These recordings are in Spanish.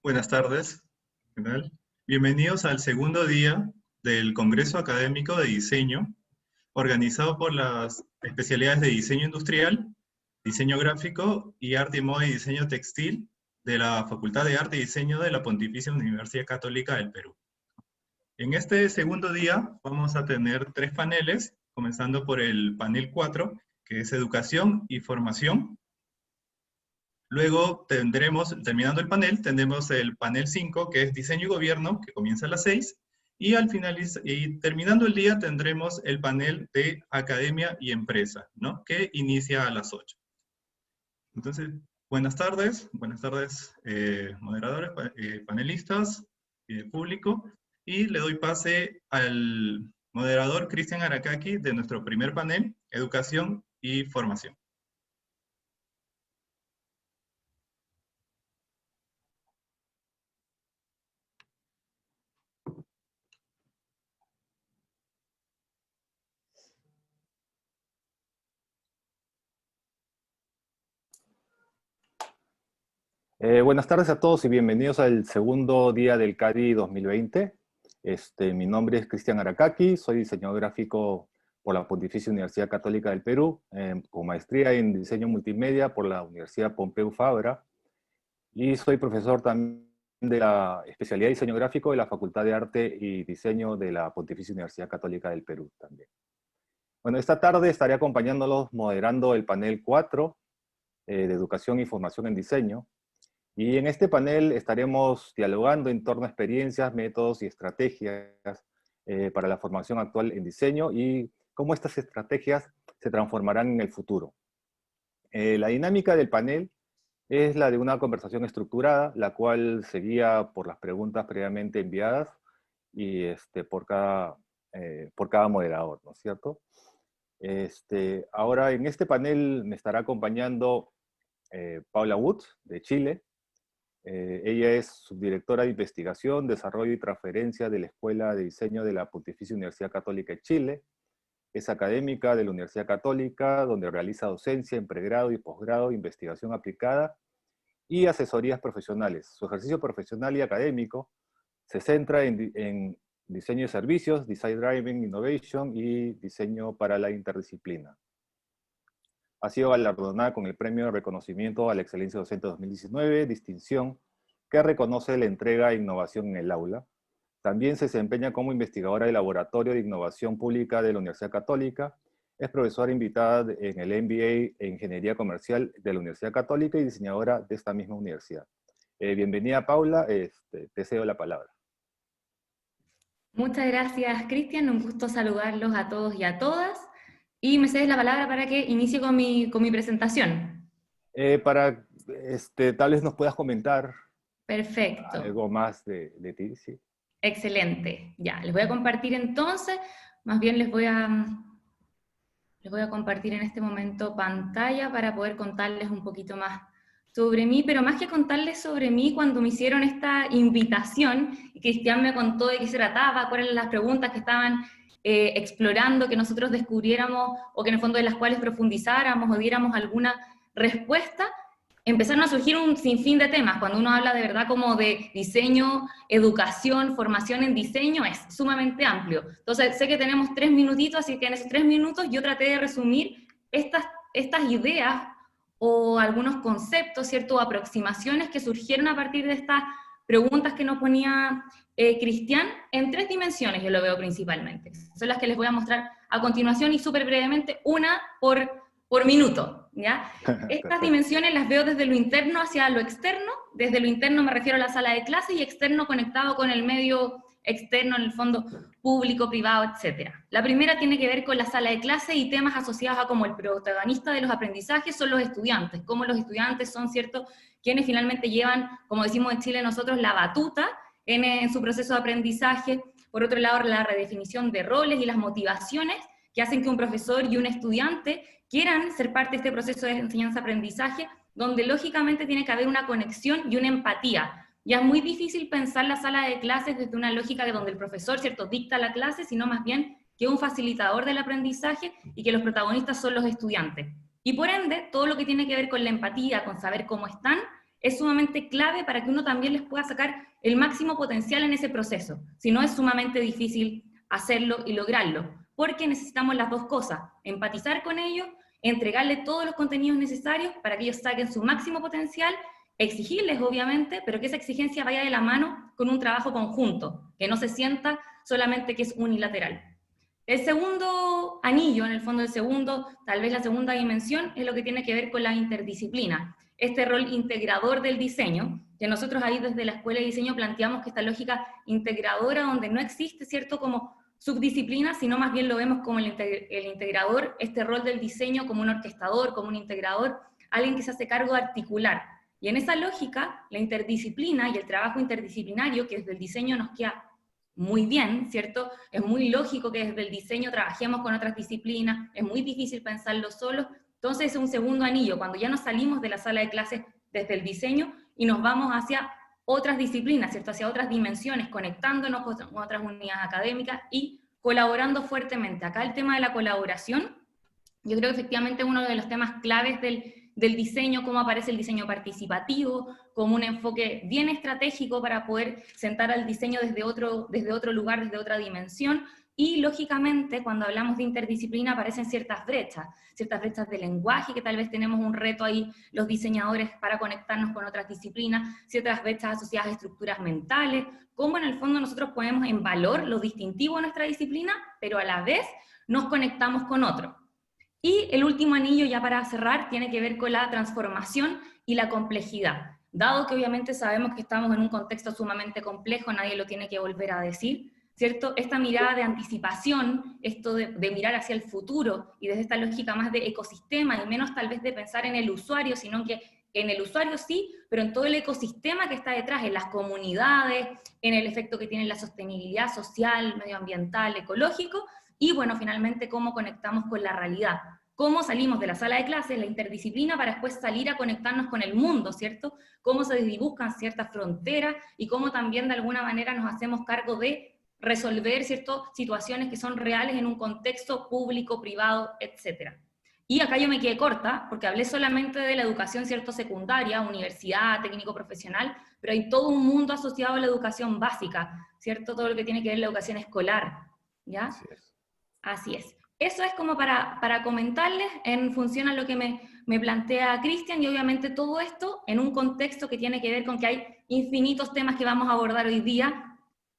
Buenas tardes, ¿qué tal? Bienvenidos al segundo día del Congreso Académico de Diseño, organizado por las especialidades de Diseño Industrial, Diseño Gráfico y Arte y Moda y Diseño Textil de la Facultad de Arte y Diseño de la Pontificia Universidad Católica del Perú. En este segundo día vamos a tener 3 paneles, comenzando por el panel 4, que es Educación y Formación. Luego tendremos, terminando el panel, tendremos el panel 5, que es Diseño y Gobierno, que comienza a las 6, y terminando el día tendremos el panel de Academia y Empresa, ¿no? Que inicia a las 8. Entonces, buenas tardes moderadores, panelistas, público, y le doy pase al moderador Cristian Arakaki de nuestro primer panel, Educación y Formación. Buenas tardes a todos y bienvenidos al segundo día del CADI 2020. Mi nombre es Cristian Arakaki, soy diseñador gráfico por la Pontificia Universidad Católica del Perú, con maestría en diseño multimedia por la Universidad Pompeu Fabra, y soy profesor también de la especialidad de diseño gráfico de la Facultad de Arte y Diseño de la Pontificia Universidad Católica del Perú también. Bueno, esta tarde estaré acompañándolos moderando el panel 4 de Educación y Formación en Diseño. Y en este panel estaremos dialogando en torno a experiencias, métodos y estrategias para la formación actual en diseño y cómo estas estrategias se transformarán en el futuro. La dinámica del panel es la de una conversación estructurada, la cual se guía por las preguntas previamente enviadas y por cada moderador, ¿no es cierto? Ahora en este panel me estará acompañando Paula Woods, de Chile. Ella es subdirectora de Investigación, Desarrollo y Transferencia de la Escuela de Diseño de la Pontificia Universidad Católica de Chile. Es académica de la Universidad Católica, donde realiza docencia en pregrado y posgrado, investigación aplicada y asesorías profesionales. Su ejercicio profesional y académico se centra en diseño de servicios, Design Driving Innovation y diseño para la interdisciplina. Ha sido galardonada con el Premio de Reconocimiento a la Excelencia Docente 2019, distinción que reconoce la entrega e innovación en el aula. También se desempeña como investigadora del Laboratorio de Innovación Pública de la Universidad Católica. Es profesora invitada en el MBA en Ingeniería Comercial de la Universidad Católica y diseñadora de esta misma universidad. Bienvenida, Paula. Te cedo la palabra. Muchas gracias, Cristian. Un gusto saludarlos a todos y a todas. Y me cedes la palabra para que inicie con mi presentación. Tal vez nos puedas comentar. Perfecto. Algo más de ti, sí. Excelente. Ya, les voy a compartir entonces, más bien les voy a compartir en este momento pantalla para poder contarles un poquito más sobre mí, pero más que contarles sobre mí, cuando me hicieron esta invitación, y Cristian me contó de qué se trataba, cuáles eran las preguntas que estaban explorando, que nosotros descubriéramos, o que en el fondo de las cuales profundizáramos o diéramos alguna respuesta, empezaron a surgir un sinfín de temas. Cuando uno habla de verdad como de diseño, educación, formación en diseño, es sumamente amplio. Entonces, sé que tenemos 3 minutitos, así que en esos 3 minutos yo traté de resumir estas ideas o algunos conceptos, ¿cierto?, o aproximaciones que surgieron a partir de estas preguntas que nos ponía Cristian, en 3 dimensiones yo lo veo principalmente. Son las que les voy a mostrar a continuación y súper brevemente, una por minuto, ¿ya? Estas dimensiones las veo desde lo interno hacia lo externo. Desde lo interno me refiero a la sala de clase y externo conectado con el medio externo, en el fondo público, privado, etc. La primera tiene que ver con la sala de clase y temas asociados a cómo el protagonista de los aprendizajes son los estudiantes, cómo los estudiantes son, ¿cierto?, quienes finalmente llevan, como decimos en Chile nosotros, la batuta en su proceso de aprendizaje. Por otro lado, la redefinición de roles y las motivaciones que hacen que un profesor y un estudiante quieran ser parte de este proceso de enseñanza-aprendizaje, donde lógicamente tiene que haber una conexión y una empatía. Ya es muy difícil pensar la sala de clases desde una lógica donde el profesor, ¿cierto?, dicta la clase, sino más bien que es un facilitador del aprendizaje y que los protagonistas son los estudiantes. Y por ende, todo lo que tiene que ver con la empatía, con saber cómo están, es sumamente clave para que uno también les pueda sacar el máximo potencial en ese proceso. Si no, es sumamente difícil hacerlo y lograrlo, porque necesitamos las dos cosas: empatizar con ellos, entregarles todos los contenidos necesarios para que ellos saquen su máximo potencial, exigirles obviamente, pero que esa exigencia vaya de la mano con un trabajo conjunto, que no se sienta solamente que es unilateral. El segundo anillo, en el fondo el segundo, tal vez la segunda dimensión, es lo que tiene que ver con la interdisciplina. Este rol integrador del diseño, que nosotros ahí desde la Escuela de Diseño planteamos que esta lógica integradora donde no existe, ¿cierto?, como subdisciplina, sino más bien lo vemos como el integrador, este rol del diseño como un orquestador, como un integrador, alguien que se hace cargo de articular. Y en esa lógica, la interdisciplina y el trabajo interdisciplinario, que desde el diseño nos queda muy bien, ¿cierto? Es muy lógico que desde el diseño trabajemos con otras disciplinas, es muy difícil pensarlo solos. Entonces es un segundo anillo, cuando ya nos salimos de la sala de clases desde el diseño y nos vamos hacia otras disciplinas, ¿cierto?, hacia otras dimensiones, conectándonos con otras unidades académicas y colaborando fuertemente. Acá el tema de la colaboración, yo creo que efectivamente es uno de los temas claves del diseño, cómo aparece el diseño participativo, como un enfoque bien estratégico para poder sentar al diseño desde otro lugar, desde otra dimensión. Y lógicamente, cuando hablamos de interdisciplina, aparecen ciertas brechas de lenguaje, que tal vez tenemos un reto ahí los diseñadores para conectarnos con otras disciplinas, ciertas brechas asociadas a estructuras mentales, cómo en el fondo nosotros ponemos en valor lo distintivo de nuestra disciplina, pero a la vez nos conectamos con otro. Y el último anillo, ya para cerrar, tiene que ver con la transformación y la complejidad. Dado que obviamente sabemos que estamos en un contexto sumamente complejo, nadie lo tiene que volver a decir, ¿cierto? Esta mirada de anticipación, esto de mirar hacia el futuro, y desde esta lógica más de ecosistema, y menos tal vez de pensar en el usuario, sino que en el usuario sí, pero en todo el ecosistema que está detrás, en las comunidades, en el efecto que tiene la sostenibilidad social, medioambiental, ecológico, y bueno, finalmente cómo conectamos con la realidad. Cómo salimos de la sala de clases, la interdisciplina, para después salir a conectarnos con el mundo, ¿cierto? Cómo se dibujan ciertas fronteras y cómo también de alguna manera nos hacemos cargo de resolver ciertas situaciones que son reales en un contexto público, privado, etc. Y acá yo me quedé corta, porque hablé solamente de la educación, ¿cierto?, secundaria, universidad, técnico profesional, pero hay todo un mundo asociado a la educación básica, ¿cierto? Todo lo que tiene que ver con la educación escolar, ¿ya? Así es. Así es. Eso es como para comentarles en función a lo que me plantea Cristian, y obviamente todo esto en un contexto que tiene que ver con que hay infinitos temas que vamos a abordar hoy día,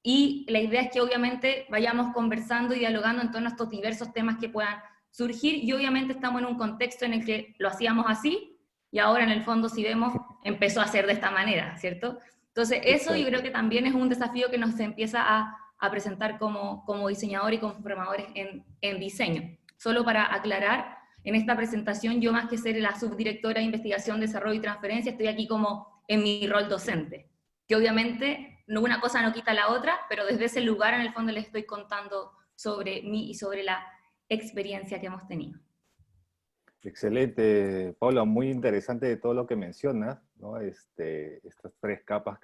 y la idea es que obviamente vayamos conversando y dialogando en torno a estos diversos temas que puedan surgir, y obviamente estamos en un contexto en el que lo hacíamos así, y ahora en el fondo, si vemos, empezó a ser de esta manera, ¿cierto? Entonces eso yo creo que también es un desafío que nos empieza a presentar como diseñador y como formadores en diseño. Solo para aclarar, en esta presentación yo, más que ser la subdirectora de investigación, desarrollo y transferencia, estoy aquí como en mi rol docente, que obviamente una cosa no quita la otra, pero desde ese lugar en el fondo les estoy contando sobre mí y sobre la experiencia que hemos tenido. Excelente, Paula, muy interesante de todo lo que mencionas, ¿no? Estas tres capas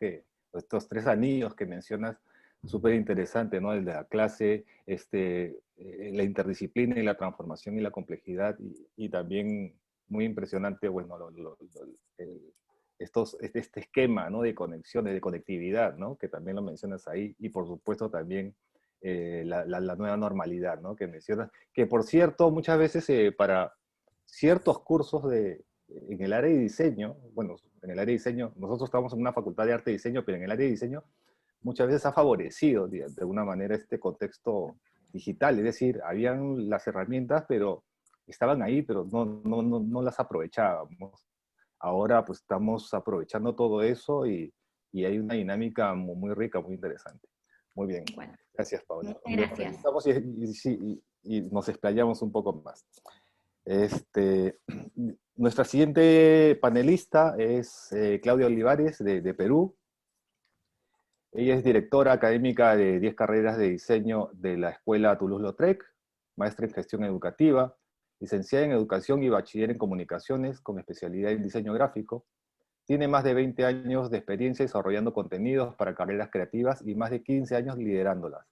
estos tres anillos que mencionas, súper interesante, ¿no? El de la clase, la interdisciplina y la transformación y la complejidad, y también muy impresionante, bueno, este esquema, ¿no?, de conexiones, de conectividad, ¿no?, que también lo mencionas ahí, y por supuesto también la nueva normalidad, ¿no?, que mencionas, que por cierto, muchas veces para ciertos cursos en el área de diseño, bueno, en el área de diseño, nosotros estamos en una facultad de arte y diseño, pero en el área de diseño muchas veces ha favorecido de alguna manera este contexto digital, es decir, habían las herramientas, pero estaban ahí, pero no las aprovechábamos. Ahora pues estamos aprovechando todo eso y hay una dinámica muy, muy rica, muy interesante. Muy bien, Bueno, gracias, Paula. gracias. Y nos explayamos un poco más. Nuestra siguiente panelista es Claudia Olivares, de Perú. Ella es directora académica de 10 carreras de diseño de la Escuela Toulouse-Lautrec, maestra en gestión educativa, licenciada en Educación y bachiller en Comunicaciones con especialidad en Diseño Gráfico. Tiene más de 20 años de experiencia desarrollando contenidos para carreras creativas y más de 15 años liderándolas.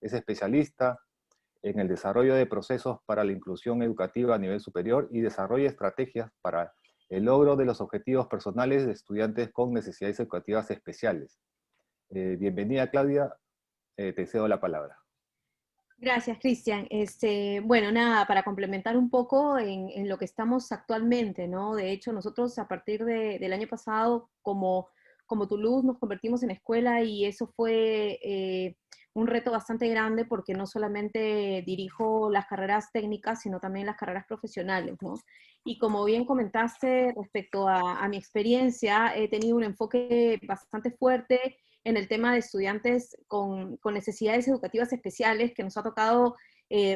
Es especialista en el desarrollo de procesos para la inclusión educativa a nivel superior y desarrolla estrategias para el logro de los objetivos personales de estudiantes con necesidades educativas especiales. Bienvenida, Claudia. Te cedo la palabra. Gracias, Cristian. Bueno, nada, para complementar un poco en lo que estamos actualmente, ¿no? De hecho, nosotros a partir del año pasado, como Toulouse, nos convertimos en escuela y eso fue un reto bastante grande porque no solamente dirijo las carreras técnicas, sino también las carreras profesionales, ¿no? Y como bien comentaste respecto a mi experiencia, he tenido un enfoque bastante fuerte en el tema de estudiantes con necesidades educativas especiales que nos ha tocado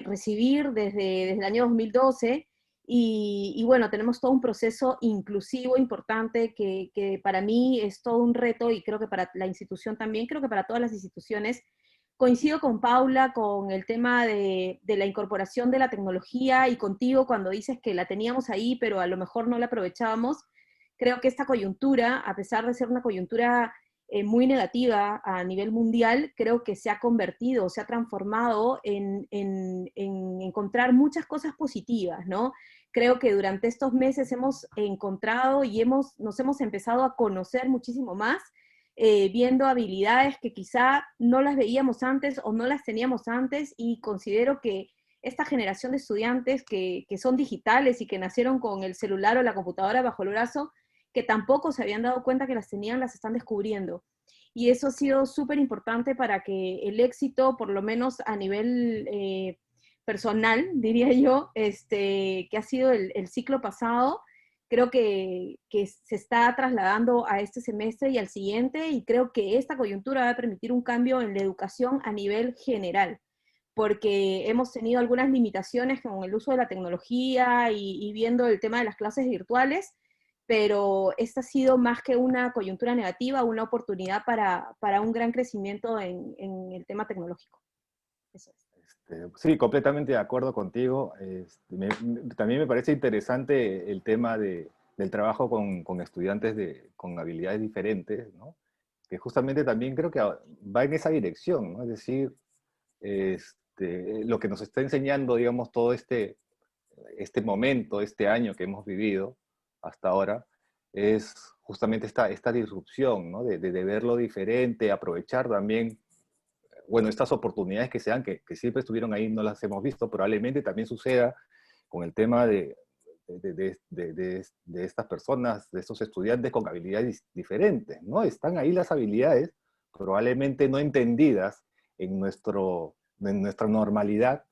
recibir desde el año 2012. Y bueno, tenemos todo un proceso inclusivo importante que para mí es todo un reto y creo que para la institución también, creo que para todas las instituciones. Coincido con Paula con el tema de la incorporación de la tecnología y contigo cuando dices que la teníamos ahí, pero a lo mejor no la aprovechábamos. Creo que esta coyuntura, a pesar de ser una coyuntura muy negativa a nivel mundial, creo que se ha convertido, se ha transformado en encontrar muchas cosas positivas, ¿no? Creo que durante estos meses hemos encontrado y nos hemos empezado a conocer muchísimo más, viendo habilidades que quizá no las veíamos antes o no las teníamos antes, y considero que esta generación de estudiantes que son digitales y que nacieron con el celular o la computadora bajo el brazo, que tampoco se habían dado cuenta que las tenían, las están descubriendo. Y eso ha sido súper importante para que el éxito, por lo menos a nivel personal, diría yo, que ha sido el ciclo pasado, creo que se está trasladando a este semestre y al siguiente, y creo que esta coyuntura va a permitir un cambio en la educación a nivel general, porque hemos tenido algunas limitaciones con el uso de la tecnología y viendo el tema de las clases virtuales, pero esta ha sido más que una coyuntura negativa, una oportunidad para un gran crecimiento en el tema tecnológico. Eso es. Sí, completamente de acuerdo contigo. También me parece interesante el tema del trabajo con estudiantes con habilidades diferentes, ¿no? Que justamente también creo que va en esa dirección, ¿no? Es decir, lo que nos está enseñando, digamos, todo este momento, este año que hemos vivido hasta ahora, es justamente esta disrupción, ¿no? De verlo diferente, aprovechar también, bueno, estas oportunidades que se dan, que siempre estuvieron ahí, no las hemos visto, probablemente también suceda con el tema de estas personas, de estos estudiantes con habilidades diferentes, ¿no? Están ahí las habilidades, probablemente no entendidas en nuestra normalidad,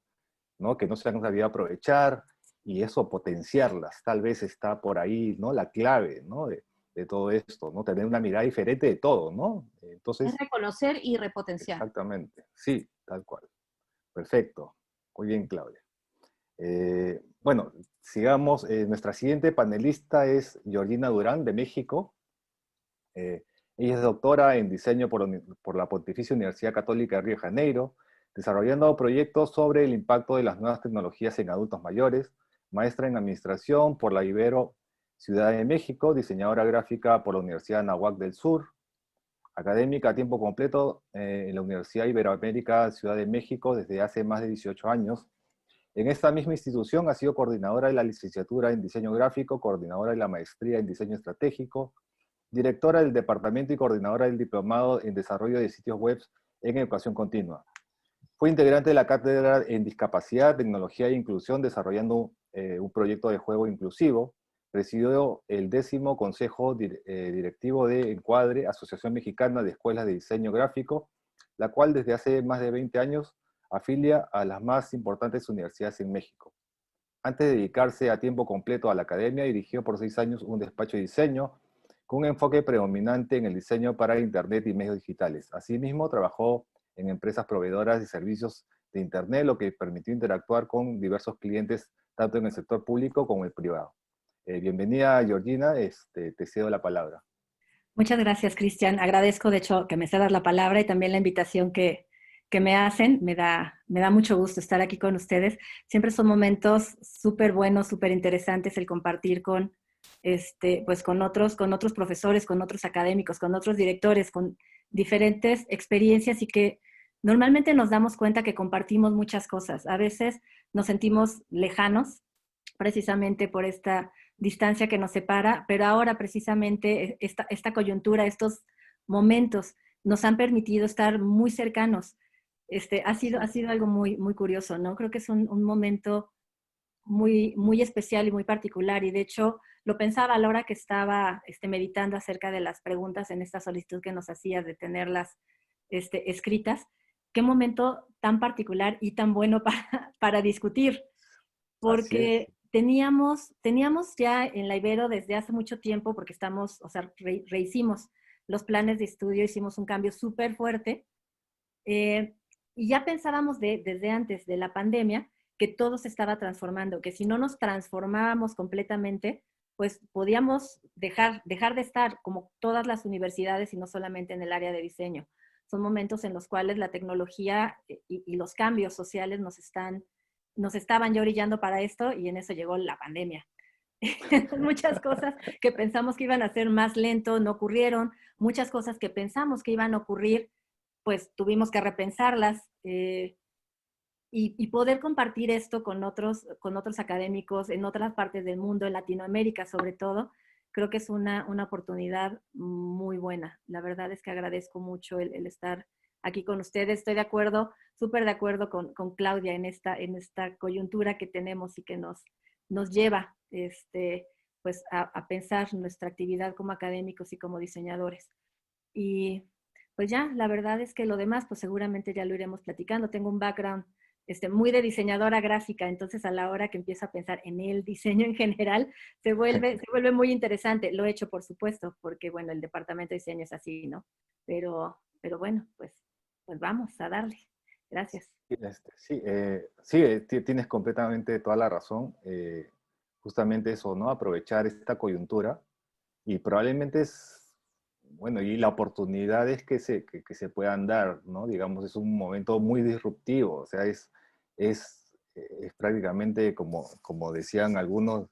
¿no? Que no se han sabido aprovechar, y eso potenciarlas, tal vez está por ahí, ¿no? La clave, ¿no? De todo esto, ¿no? Tener una mirada diferente de todo, ¿no? Entonces, Es reconocer y repotenciar. exactamente, sí, tal cual. Perfecto. Muy bien, Claudia. Bueno, sigamos. Nuestra siguiente panelista es Georgina Durán, de México. Ella es doctora en diseño por la Pontificia Universidad Católica de Río de Janeiro, desarrollando proyectos sobre el impacto de las nuevas tecnologías en adultos mayores, maestra en administración por la Ibero Ciudad de México, diseñadora gráfica por la Universidad Anáhuac del Sur, académica a tiempo completo en la Universidad Iberoamérica Ciudad de México desde hace más de 18 años. En esta misma institución ha sido coordinadora de la licenciatura en diseño gráfico, coordinadora de la maestría en diseño estratégico, directora del departamento y coordinadora del diplomado en desarrollo de sitios web en educación continua. Fue integrante de la cátedra en discapacidad, tecnología e inclusión, desarrollando un proyecto de juego inclusivo. Presidió el 10º Consejo Directivo de Encuadre, Asociación Mexicana de Escuelas de Diseño Gráfico, la cual desde hace más de 20 años afilia a las más importantes universidades en México. Antes de dedicarse a tiempo completo a la academia, dirigió por 6 años un despacho de diseño con un enfoque predominante en el diseño para Internet y medios digitales. Asimismo, trabajó en empresas proveedoras de servicios de Internet, lo que permitió interactuar con diversos clientes, tanto en el sector público como el privado. Bienvenida, Georgina, te cedo la palabra. Muchas gracias, Cristian. Agradezco, de hecho, que me cedas la palabra y también la invitación que que me hacen. Me da mucho gusto estar aquí con ustedes. Siempre son momentos súper buenos, súper interesantes el compartir pues con otros profesores, con otros académicos, con otros directores, con diferentes experiencias y que normalmente nos damos cuenta que compartimos muchas cosas. A veces nos sentimos lejanos precisamente por esta distancia que nos separa, pero ahora precisamente esta coyuntura, estos momentos nos han permitido estar muy cercanos. Ha sido algo muy, muy curioso, ¿no? Creo que es un momento muy, muy especial y muy particular, y de hecho lo pensaba a la hora que estaba meditando acerca de las preguntas en esta solicitud que nos hacías de tenerlas escritas. Qué momento tan particular y tan bueno para discutir, porque teníamos ya en la Ibero desde hace mucho tiempo, porque rehicimos los planes de estudio, hicimos un cambio súper fuerte, y ya pensábamos desde antes de la pandemia que todo se estaba transformando, que si no nos transformábamos completamente, pues podíamos dejar de estar como todas las universidades y no solamente en el área de diseño. Son momentos en los cuales la tecnología y los cambios sociales nos estaban ya orillando para esto, y en eso llegó la pandemia. Muchas cosas que pensamos que iban a ser más lento no ocurrieron, muchas cosas que pensamos que iban a ocurrir, pues tuvimos que repensarlas, y poder compartir esto con otros académicos en otras partes del mundo, en Latinoamérica sobre todo, creo que es una oportunidad muy buena. La verdad es que agradezco mucho el estar aquí con ustedes. Estoy de acuerdo, súper de acuerdo con Claudia en esta coyuntura que tenemos y que nos lleva pues a pensar nuestra actividad como académicos y como diseñadores. Y pues ya, la verdad es que lo demás, pues seguramente ya lo iremos platicando. Tengo un background muy de diseñadora gráfica, entonces a la hora que empiezo a pensar en el diseño en general, se vuelve muy interesante. Lo he hecho, por supuesto, porque bueno, el departamento de diseño es así, ¿no? Pero bueno, pues vamos a darle. Gracias. Sí, tienes completamente toda la razón. Justamente eso, ¿no? Aprovechar esta coyuntura, y probablemente bueno, y la oportunidad es que se puedan dar, ¿no? Digamos, es un momento muy disruptivo, o sea, es prácticamente, como decían algunos,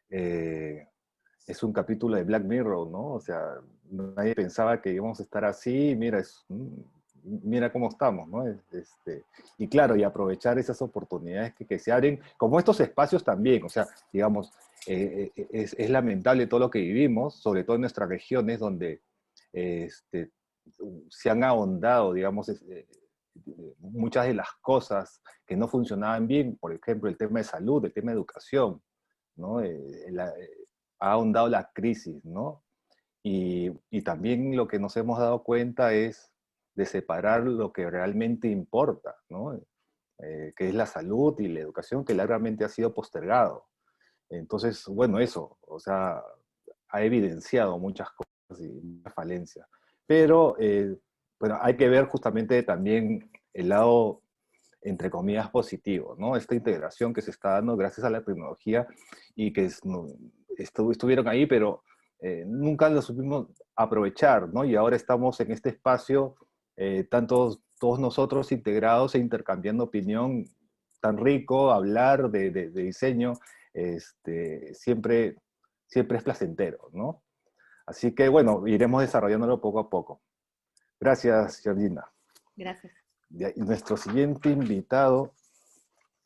es un capítulo de Black Mirror, ¿no? O sea, nadie pensaba que íbamos a estar así, mira cómo estamos, ¿no? Y claro, y aprovechar esas oportunidades que se abren, como estos espacios también, o sea, digamos, es lamentable todo lo que vivimos, sobre todo en nuestras regiones donde se han ahondado, digamos, muchas de las cosas que no funcionaban bien, por ejemplo, el tema de salud, el tema de educación, ¿no? Ha ahondado la crisis, ¿no? Y también lo que nos hemos dado cuenta es de separar lo que realmente importa, ¿no? Que es la salud y la educación, que largamente ha sido postergado. Entonces, bueno, eso, o sea, ha evidenciado muchas cosas y muchas falencias. Pero, bueno, hay que ver justamente también el lado, entre comillas, positivo, ¿no? Esta integración que se está dando gracias a la tecnología y que estuvieron ahí, pero nunca lo supimos aprovechar, ¿no? Y ahora estamos en este espacio, todos nosotros integrados e intercambiando opinión, tan rico, hablar de diseño, siempre es placentero, ¿no? Así que, bueno, iremos desarrollándolo poco a poco. Gracias, Georgina. Gracias. Y nuestro siguiente invitado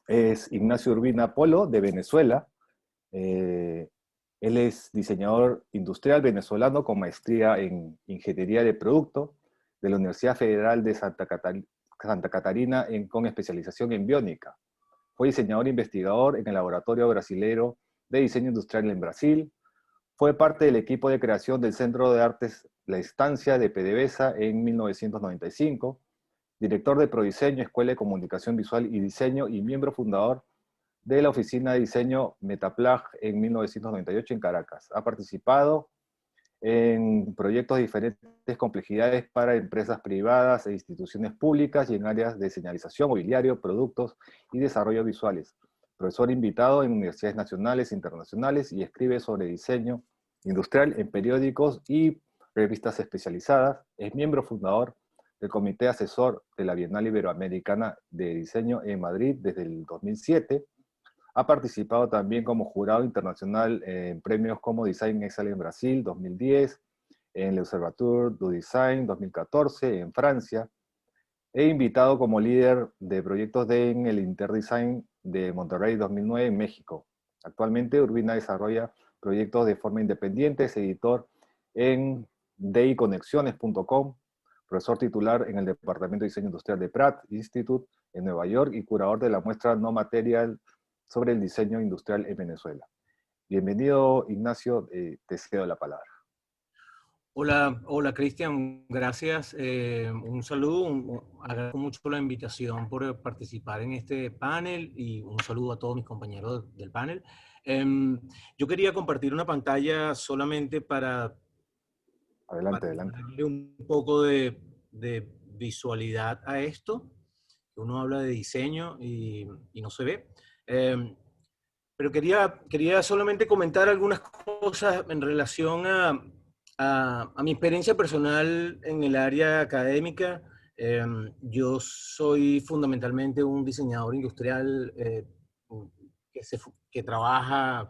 es Ignacio Urbina Polo, de Venezuela. Él es diseñador industrial venezolano con maestría en Ingeniería de Producto de la Universidad Federal de Santa Catarina, con especialización en biónica. Fue diseñador e investigador en el Laboratorio Brasilero de Diseño Industrial en Brasil. Fue parte del equipo de creación del Centro de Artes La Estancia de PDVSA en 1995, director de Prodiseño, Escuela de Comunicación Visual y Diseño, y miembro fundador de la Oficina de Diseño Metaplag en 1998 en Caracas. Ha participado en proyectos de diferentes complejidades para empresas privadas e instituciones públicas y en áreas de señalización, mobiliario, productos y desarrollo visuales. Profesor invitado en universidades nacionales e internacionales, y escribe sobre diseño industrial en periódicos y revistas especializadas. Es miembro fundador del Comité Asesor de la Bienal Iberoamericana de Diseño en Madrid desde el 2007. Ha participado también como jurado internacional en premios como Design Excellence en Brasil 2010, en el Observatoire du Design 2014 en Francia. He invitado como líder de proyectos en el Interdesign de Monterrey 2009 en México. Actualmente Urbina desarrolla proyectos de forma independiente, es editor en deiconexiones.com, profesor titular en el Departamento de Diseño Industrial de Pratt Institute en Nueva York y curador de la muestra No Material sobre el diseño industrial en Venezuela. Bienvenido, Ignacio, te cedo la palabra. Hola, hola Cristian, gracias. Un saludo, agradezco mucho la invitación por participar en este panel y un saludo a todos mis compañeros del panel. Yo quería compartir una pantalla solamente para darle un poco de visualidad a esto. Uno habla de diseño y no se ve. Pero quería solamente comentar algunas cosas en relación a mi experiencia personal en el área académica. Yo soy fundamentalmente un diseñador industrial que trabaja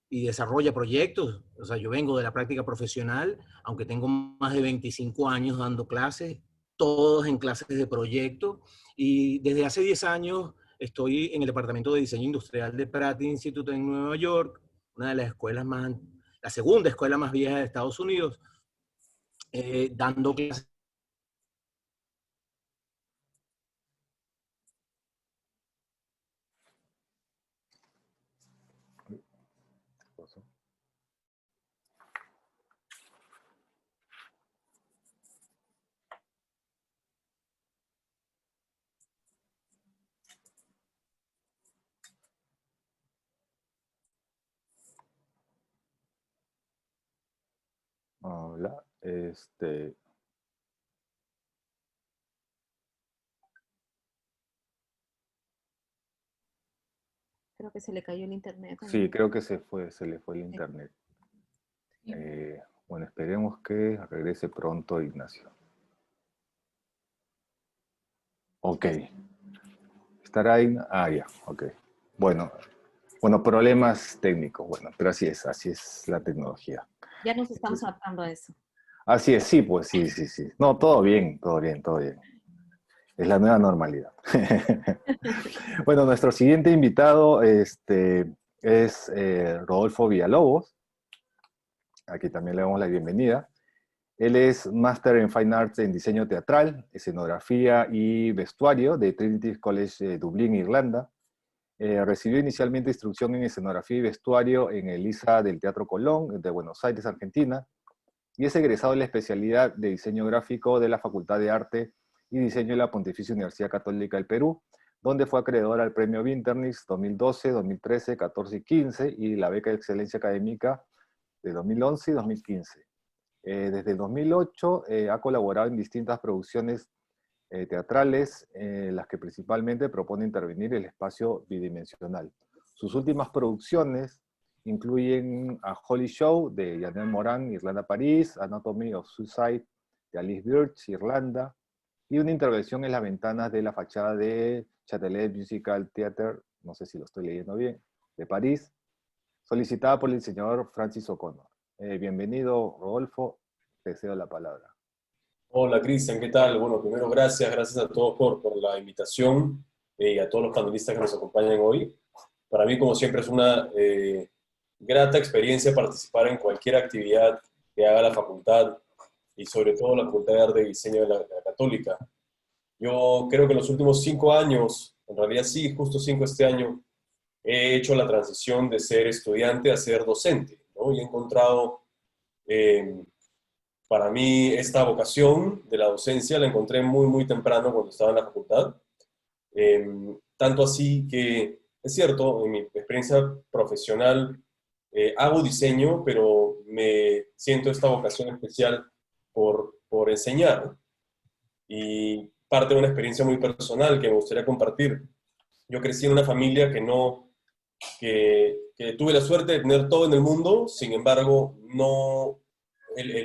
y desarrolla proyectos. O sea, yo vengo de la práctica profesional, aunque tengo más de 25 años dando clases, todos en clases de proyectos, y desde hace 10 años estoy en el Departamento de Diseño Industrial de Pratt Institute en Nueva York, una de las escuelas la segunda escuela más vieja de Estados Unidos, dando clases. Hola, Creo que se le cayó el internet. Sí, creo que se le fue el internet. Sí. Bueno, esperemos que regrese pronto Ignacio. Ok. ¿Estará ahí? Ah, ya, ok. Bueno, problemas técnicos, bueno, pero así es la tecnología. Ya nos estamos adaptando a eso. Así es, sí, pues sí. No, todo bien. Es la nueva normalidad. Bueno, nuestro siguiente invitado es Rodolfo Villalobos. Aquí también le damos la bienvenida. Él es máster en Fine Arts en diseño teatral, escenografía y vestuario de Trinity College de Dublín, Irlanda. Recibió inicialmente instrucción en escenografía y vestuario en el ISA del Teatro Colón de Buenos Aires, Argentina, y es egresado de la especialidad de diseño gráfico de la Facultad de Arte y Diseño de la Pontificia Universidad Católica del Perú, donde fue acreedor al Premio Vinternix 2012, 2013, 14 y 15, y la beca de excelencia académica de 2011 y 2015. Desde el 2008 ha colaborado en distintas producciones teatrales, las que principalmente propone intervenir el espacio bidimensional. Sus últimas producciones incluyen A Holy Show de Janelle Moran, Irlanda, París, Anatomy of Suicide de Alice Birch, Irlanda, y una intervención en las ventanas de la fachada de Châtelet Musical Theatre, no sé si lo estoy leyendo bien, de París, solicitada por el diseñador Francis O'Connor. Bienvenido, Rodolfo, te cedo la palabra. Hola, Cristian, ¿qué tal? Bueno, primero gracias a todos por la invitación y a todos los panelistas que nos acompañan hoy. Para mí, como siempre, es una grata experiencia participar en cualquier actividad que haga la facultad y sobre todo la Facultad de Arte y Diseño de la Católica. Yo creo que en los últimos 5 años, en realidad sí, justo 5 este año, he hecho la transición de ser estudiante a ser docente, ¿no? Y he encontrado, para mí, esta vocación de la docencia la encontré muy temprano cuando estaba en la facultad. Tanto así que, es cierto, en mi experiencia profesional hago diseño, pero me siento esta vocación especial por enseñar. Y parte de una experiencia muy personal que me gustaría compartir. Yo crecí en una familia que tuve la suerte de tener todo en el mundo, sin embargo, no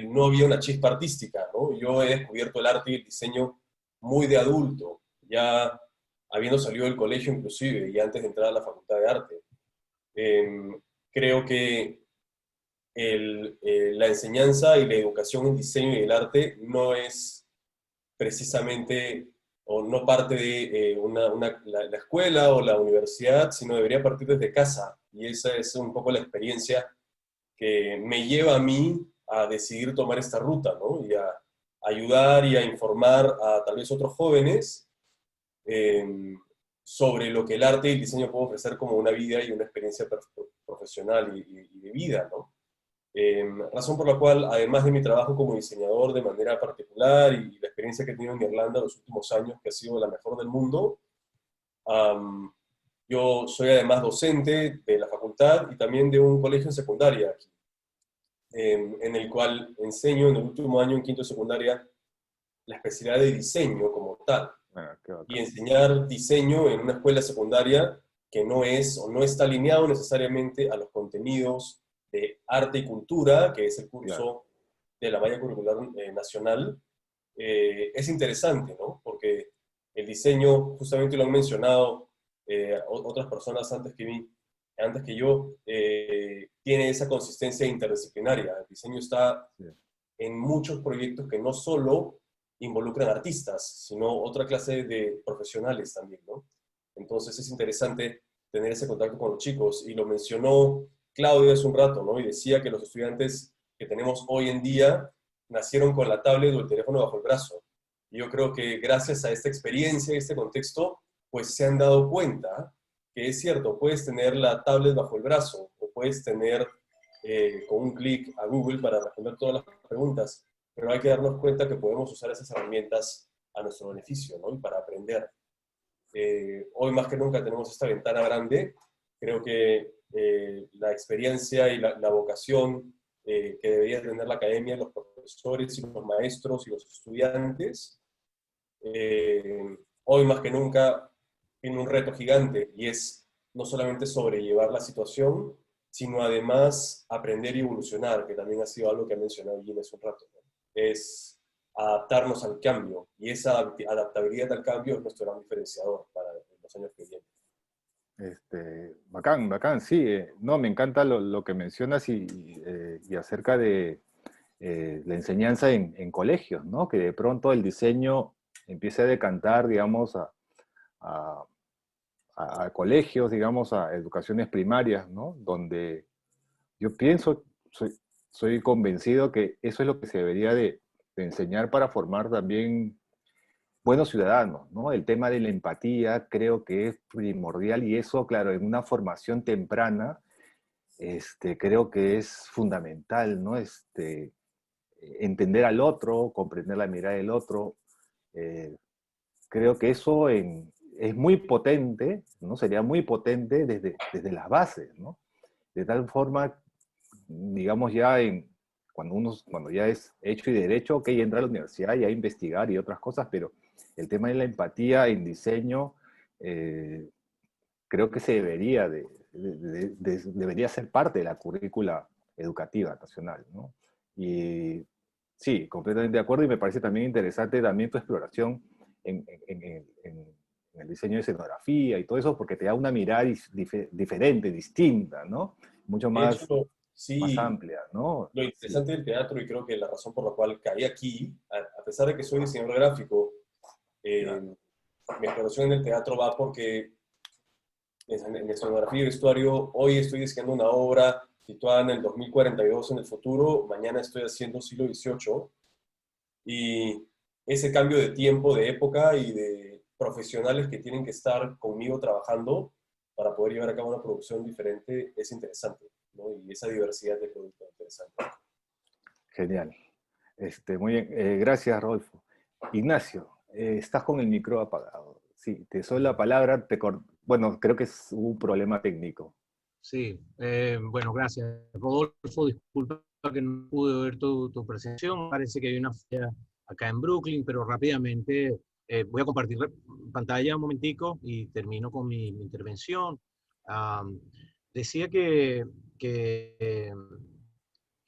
no había una chispa artística, ¿no? Yo he descubierto el arte y el diseño muy de adulto, ya habiendo salido del colegio inclusive, y antes de entrar a la Facultad de Arte. Creo que la enseñanza y la educación en diseño y el arte no es precisamente, o no parte de la escuela o la universidad, sino debería partir desde casa. Y esa es un poco la experiencia que me lleva a mí a decidir tomar esta ruta, ¿no? Y a ayudar y a informar a tal vez otros jóvenes sobre lo que el arte y el diseño puede ofrecer como una vida y una experiencia profesional y de vida, ¿no? Razón por la cual, además de mi trabajo como diseñador de manera particular y la experiencia que he tenido en Irlanda los últimos años, que ha sido la mejor del mundo, yo soy además docente de la facultad y también de un colegio en secundaria aquí, en el cual enseño en el último año en quinto de secundaria la especialidad de diseño como tal. Y enseñar diseño en una escuela secundaria que no es o no está alineado necesariamente a los contenidos de arte y cultura, que es el curso de la malla curricular nacional, es interesante, ¿no? Porque el diseño, justamente lo han mencionado otras personas antes que yo, tiene esa consistencia interdisciplinaria. El diseño está en muchos proyectos que no solo involucran artistas, sino otra clase de profesionales también, ¿no? Entonces es interesante tener ese contacto con los chicos, y lo mencionó Claudia hace un rato, ¿no? Y decía que los estudiantes que tenemos hoy en día nacieron con la tablet o el teléfono bajo el brazo. Y yo creo que gracias a esta experiencia, este contexto, pues se han dado cuenta que es cierto, puedes tener la tablet bajo el brazo, o puedes tener con un clic a Google para responder todas las preguntas, pero hay que darnos cuenta que podemos usar esas herramientas a nuestro beneficio, ¿no? Y para aprender. Hoy más que nunca tenemos esta ventana grande. Creo que la experiencia y la vocación que debería tener la academia, los profesores y los maestros y los estudiantes, hoy más que nunca tiene un reto gigante, y es no solamente sobrellevar la situación, sino además aprender y evolucionar, que también ha sido algo que ha mencionado Gina hace un rato, ¿no? Es adaptarnos al cambio, y esa adaptabilidad al cambio es nuestro gran diferenciador para los años que vienen. Bacán, bacán, sí. No, me encanta lo que mencionas y acerca de la enseñanza en colegios, ¿no? Que de pronto el diseño empiece a decantar, digamos, a colegios, digamos, a educaciones primarias, ¿no? Donde yo pienso, soy convencido que eso es lo que se debería de enseñar para formar también buenos ciudadanos, ¿no? El tema de la empatía creo que es primordial, y eso, claro, en una formación temprana, creo que es fundamental, ¿no? Entender al otro, comprender la mirada del otro. Creo que eso es muy potente, ¿no? Sería muy potente desde las bases, ¿no? De tal forma, digamos, cuando ya es hecho y derecho, ok, entra a la universidad y a investigar y otras cosas, pero el tema de la empatía en diseño, creo que se debería ser parte de la currícula educativa nacional, ¿no? Y sí, completamente de acuerdo, y me parece también interesante también tu exploración en el diseño de escenografía y todo eso, porque te da una mirada diferente, distinta, ¿no? Mucho más, sí, más amplia, ¿no? Lo interesante del teatro, y creo que la razón por la cual caí aquí, a pesar de que soy diseñador gráfico, mi exploración en el teatro va porque en escenografía y vestuario, hoy estoy diseñando una obra situada en el 2042 en el futuro, mañana estoy haciendo siglo XVIII, y ese cambio de tiempo, de época y de profesionales que tienen que estar conmigo trabajando para poder llevar a cabo una producción diferente es interesante, ¿no? Y esa diversidad de productos es interesante. Genial. Muy bien. Gracias, Rodolfo. Ignacio, estás con el micro apagado. Sí, te doy la palabra. Bueno, creo que es un problema técnico. Sí, bueno, gracias. Rodolfo, disculpa que no pude ver tu presentación. Parece que hay una falla acá en Brooklyn, pero rápidamente voy a compartir pantalla un momentico y termino con mi intervención. Decía que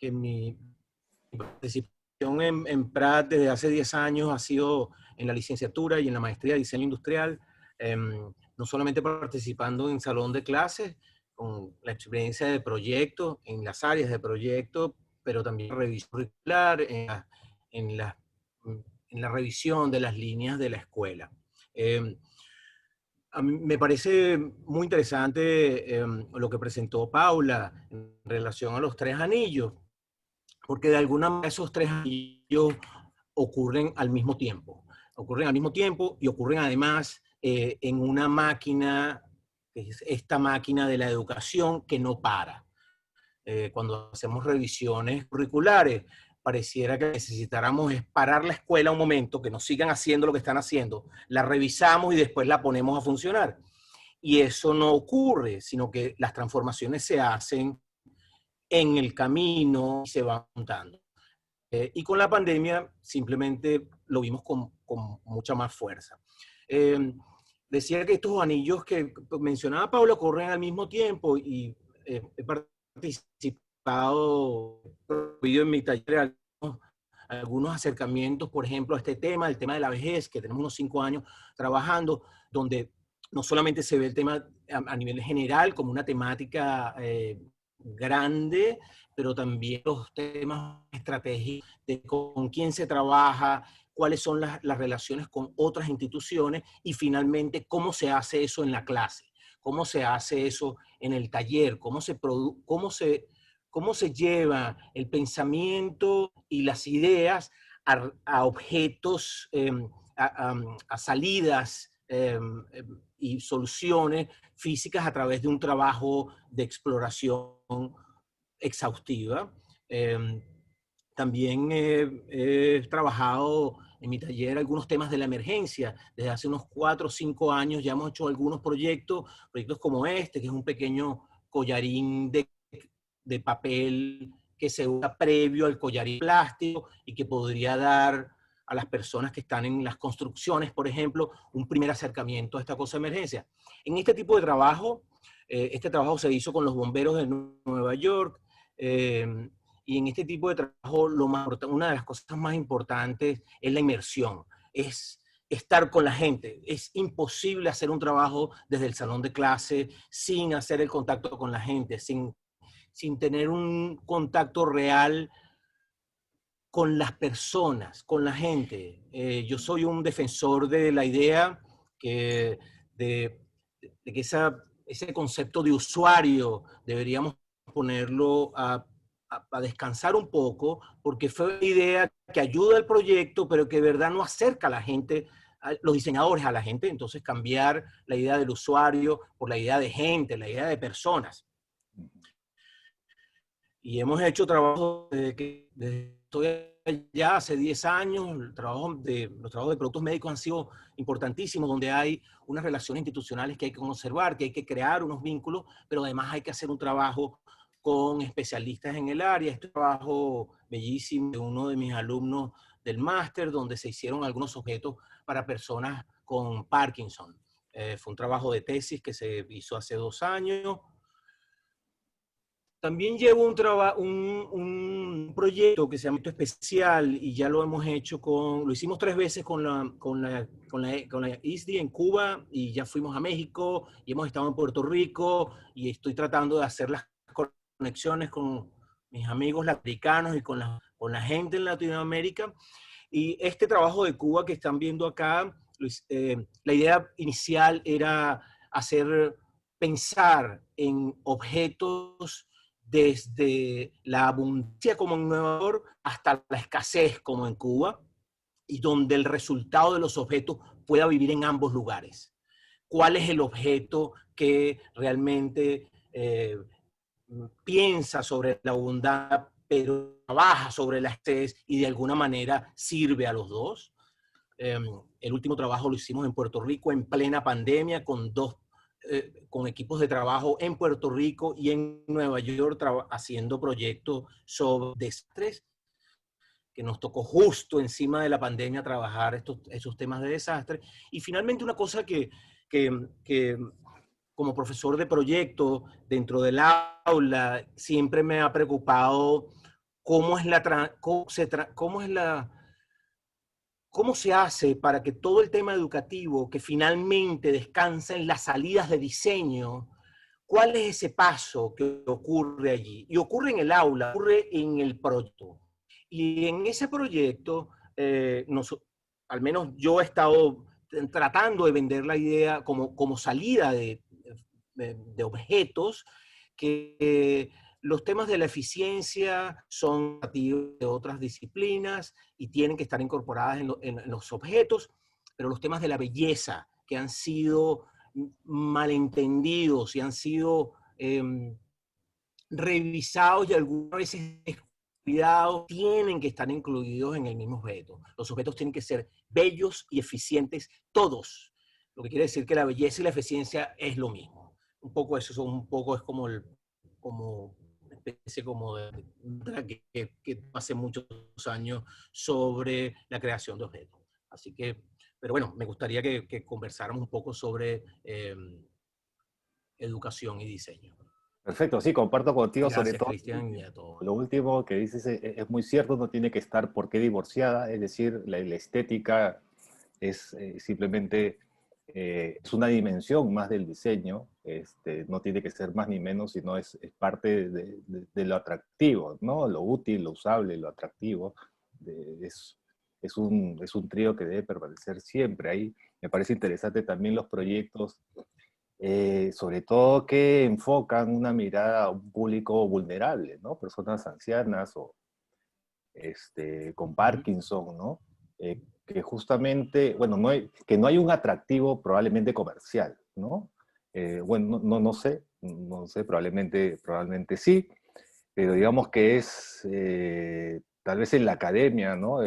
mi participación en PRAD desde hace 10 años ha sido en la licenciatura y en la maestría de diseño industrial, no solamente participando en salón de clases, con la experiencia de proyectos, en las áreas de proyecto, pero también revisión curricular, en la revisión de las líneas de la escuela. A mí me parece muy interesante lo que presentó Paula en relación a los 3 anillos, porque de alguna manera esos 3 anillos ocurren al mismo tiempo. Ocurren al mismo tiempo y ocurren además en una máquina, que es esta máquina de la educación que no para. Cuando hacemos revisiones curriculares, pareciera que necesitáramos es parar la escuela un momento, que nos sigan haciendo lo que están haciendo, la revisamos y después la ponemos a funcionar. Y eso no ocurre, sino que las transformaciones se hacen en el camino y se van montando. Y con la pandemia simplemente lo vimos con mucha más fuerza. Decía que estos anillos que mencionaba Paula ocurren al mismo tiempo y he participado en mi taller algunos acercamientos, por ejemplo, a este tema, el tema de la vejez, que tenemos unos 5 años trabajando, donde no solamente se ve el tema a nivel general como una temática grande, pero también los temas estratégicos de con quién se trabaja, cuáles son las relaciones con otras instituciones y finalmente cómo se hace eso en la clase, cómo se hace eso en el taller, cómo se lleva el pensamiento y las ideas a objetos, a salidas y soluciones físicas a través de un trabajo de exploración exhaustiva. También he trabajado en mi taller algunos temas de la emergencia. Desde hace unos 4 o 5 años ya hemos hecho algunos proyectos como este, que es un pequeño collarín de papel que se usa previo al collarín plástico y que podría dar a las personas que están en las construcciones, por ejemplo, un primer acercamiento a esta cosa de emergencia. En este tipo de trabajo, este trabajo se hizo con los bomberos de Nueva York, y en este tipo de trabajo una de las cosas más importantes es la inmersión, es estar con la gente. Es imposible hacer un trabajo desde el salón de clase sin hacer el contacto con la gente, sin tener un contacto real con las personas, con la gente. Yo soy un defensor de la idea de que ese concepto de usuario deberíamos ponerlo a descansar un poco, porque fue una idea que ayuda al proyecto, pero que de verdad no acerca a la gente, a los diseñadores a la gente. Entonces cambiar la idea del usuario por la idea de gente, la idea de personas. Y hemos hecho trabajo desde que estoy allá hace 10 años. Los trabajos de productos médicos han sido importantísimos, donde hay unas relaciones institucionales que hay que conservar, que hay que crear unos vínculos, pero además hay que hacer un trabajo con especialistas en el área. Este trabajo bellísimo de uno de mis alumnos del máster, donde se hicieron algunos objetos para personas con Parkinson. Fue un trabajo de tesis que se hizo hace 2 años. También llevo un proyecto que se llama Especial y ya lo hemos hecho lo hicimos 3 veces con la ISDI en Cuba y ya fuimos a México y hemos estado en Puerto Rico y estoy tratando de hacer las conexiones con mis amigos latinoamericanos y con la gente en Latinoamérica. Y este trabajo de Cuba que están viendo acá, la idea inicial era pensar en objetos desde la abundancia como en Nueva York hasta la escasez como en Cuba, y donde el resultado de los objetos pueda vivir en ambos lugares. ¿Cuál es el objeto que realmente piensa sobre la abundancia, pero trabaja sobre la escasez y de alguna manera sirve a los dos? El último trabajo lo hicimos en Puerto Rico en plena pandemia con equipos de trabajo en Puerto Rico y en Nueva York haciendo proyectos sobre desastres, que nos tocó justo encima de la pandemia trabajar esos temas de desastre. Y finalmente una cosa que como profesor de proyecto dentro del aula siempre me ha preocupado cómo se hace para que todo el tema educativo que finalmente descansa en las salidas de diseño, cuál es ese paso que ocurre allí. Y ocurre en el aula, ocurre en el proyecto. Y en ese proyecto, al menos yo he estado tratando de vender la idea como salida de objetos, que los temas de la eficiencia son de otras disciplinas y tienen que estar incorporadas en los objetos, pero los temas de la belleza, que han sido malentendidos y han sido revisados y algunas veces descuidados, tienen que estar incluidos en el mismo objeto. Los objetos tienen que ser bellos y eficientes todos, lo que quiere decir que la belleza y la eficiencia es lo mismo. Un poco eso, es como una especie como de que hace muchos años sobre la creación de objetos. Así que, pero bueno, me gustaría que conversáramos un poco sobre educación y diseño. Perfecto, sí, comparto contigo. Gracias, sobre todo. Cristian, y a todos. Lo último que dices es muy cierto, no tiene que estar por qué divorciada, es decir, la estética es simplemente es una dimensión más del diseño, no tiene que ser más ni menos, sino es parte de lo atractivo, ¿no? Lo útil, lo usable, lo atractivo, es un trío que debe permanecer siempre ahí. Me parece interesante también los proyectos, sobre todo que enfocan una mirada a un público vulnerable, ¿no? Personas ancianas o con Parkinson, ¿no? Que justamente, bueno, que no hay un atractivo probablemente comercial, ¿no? Bueno, no sé, probablemente sí, pero digamos que es tal vez en la academia, ¿no?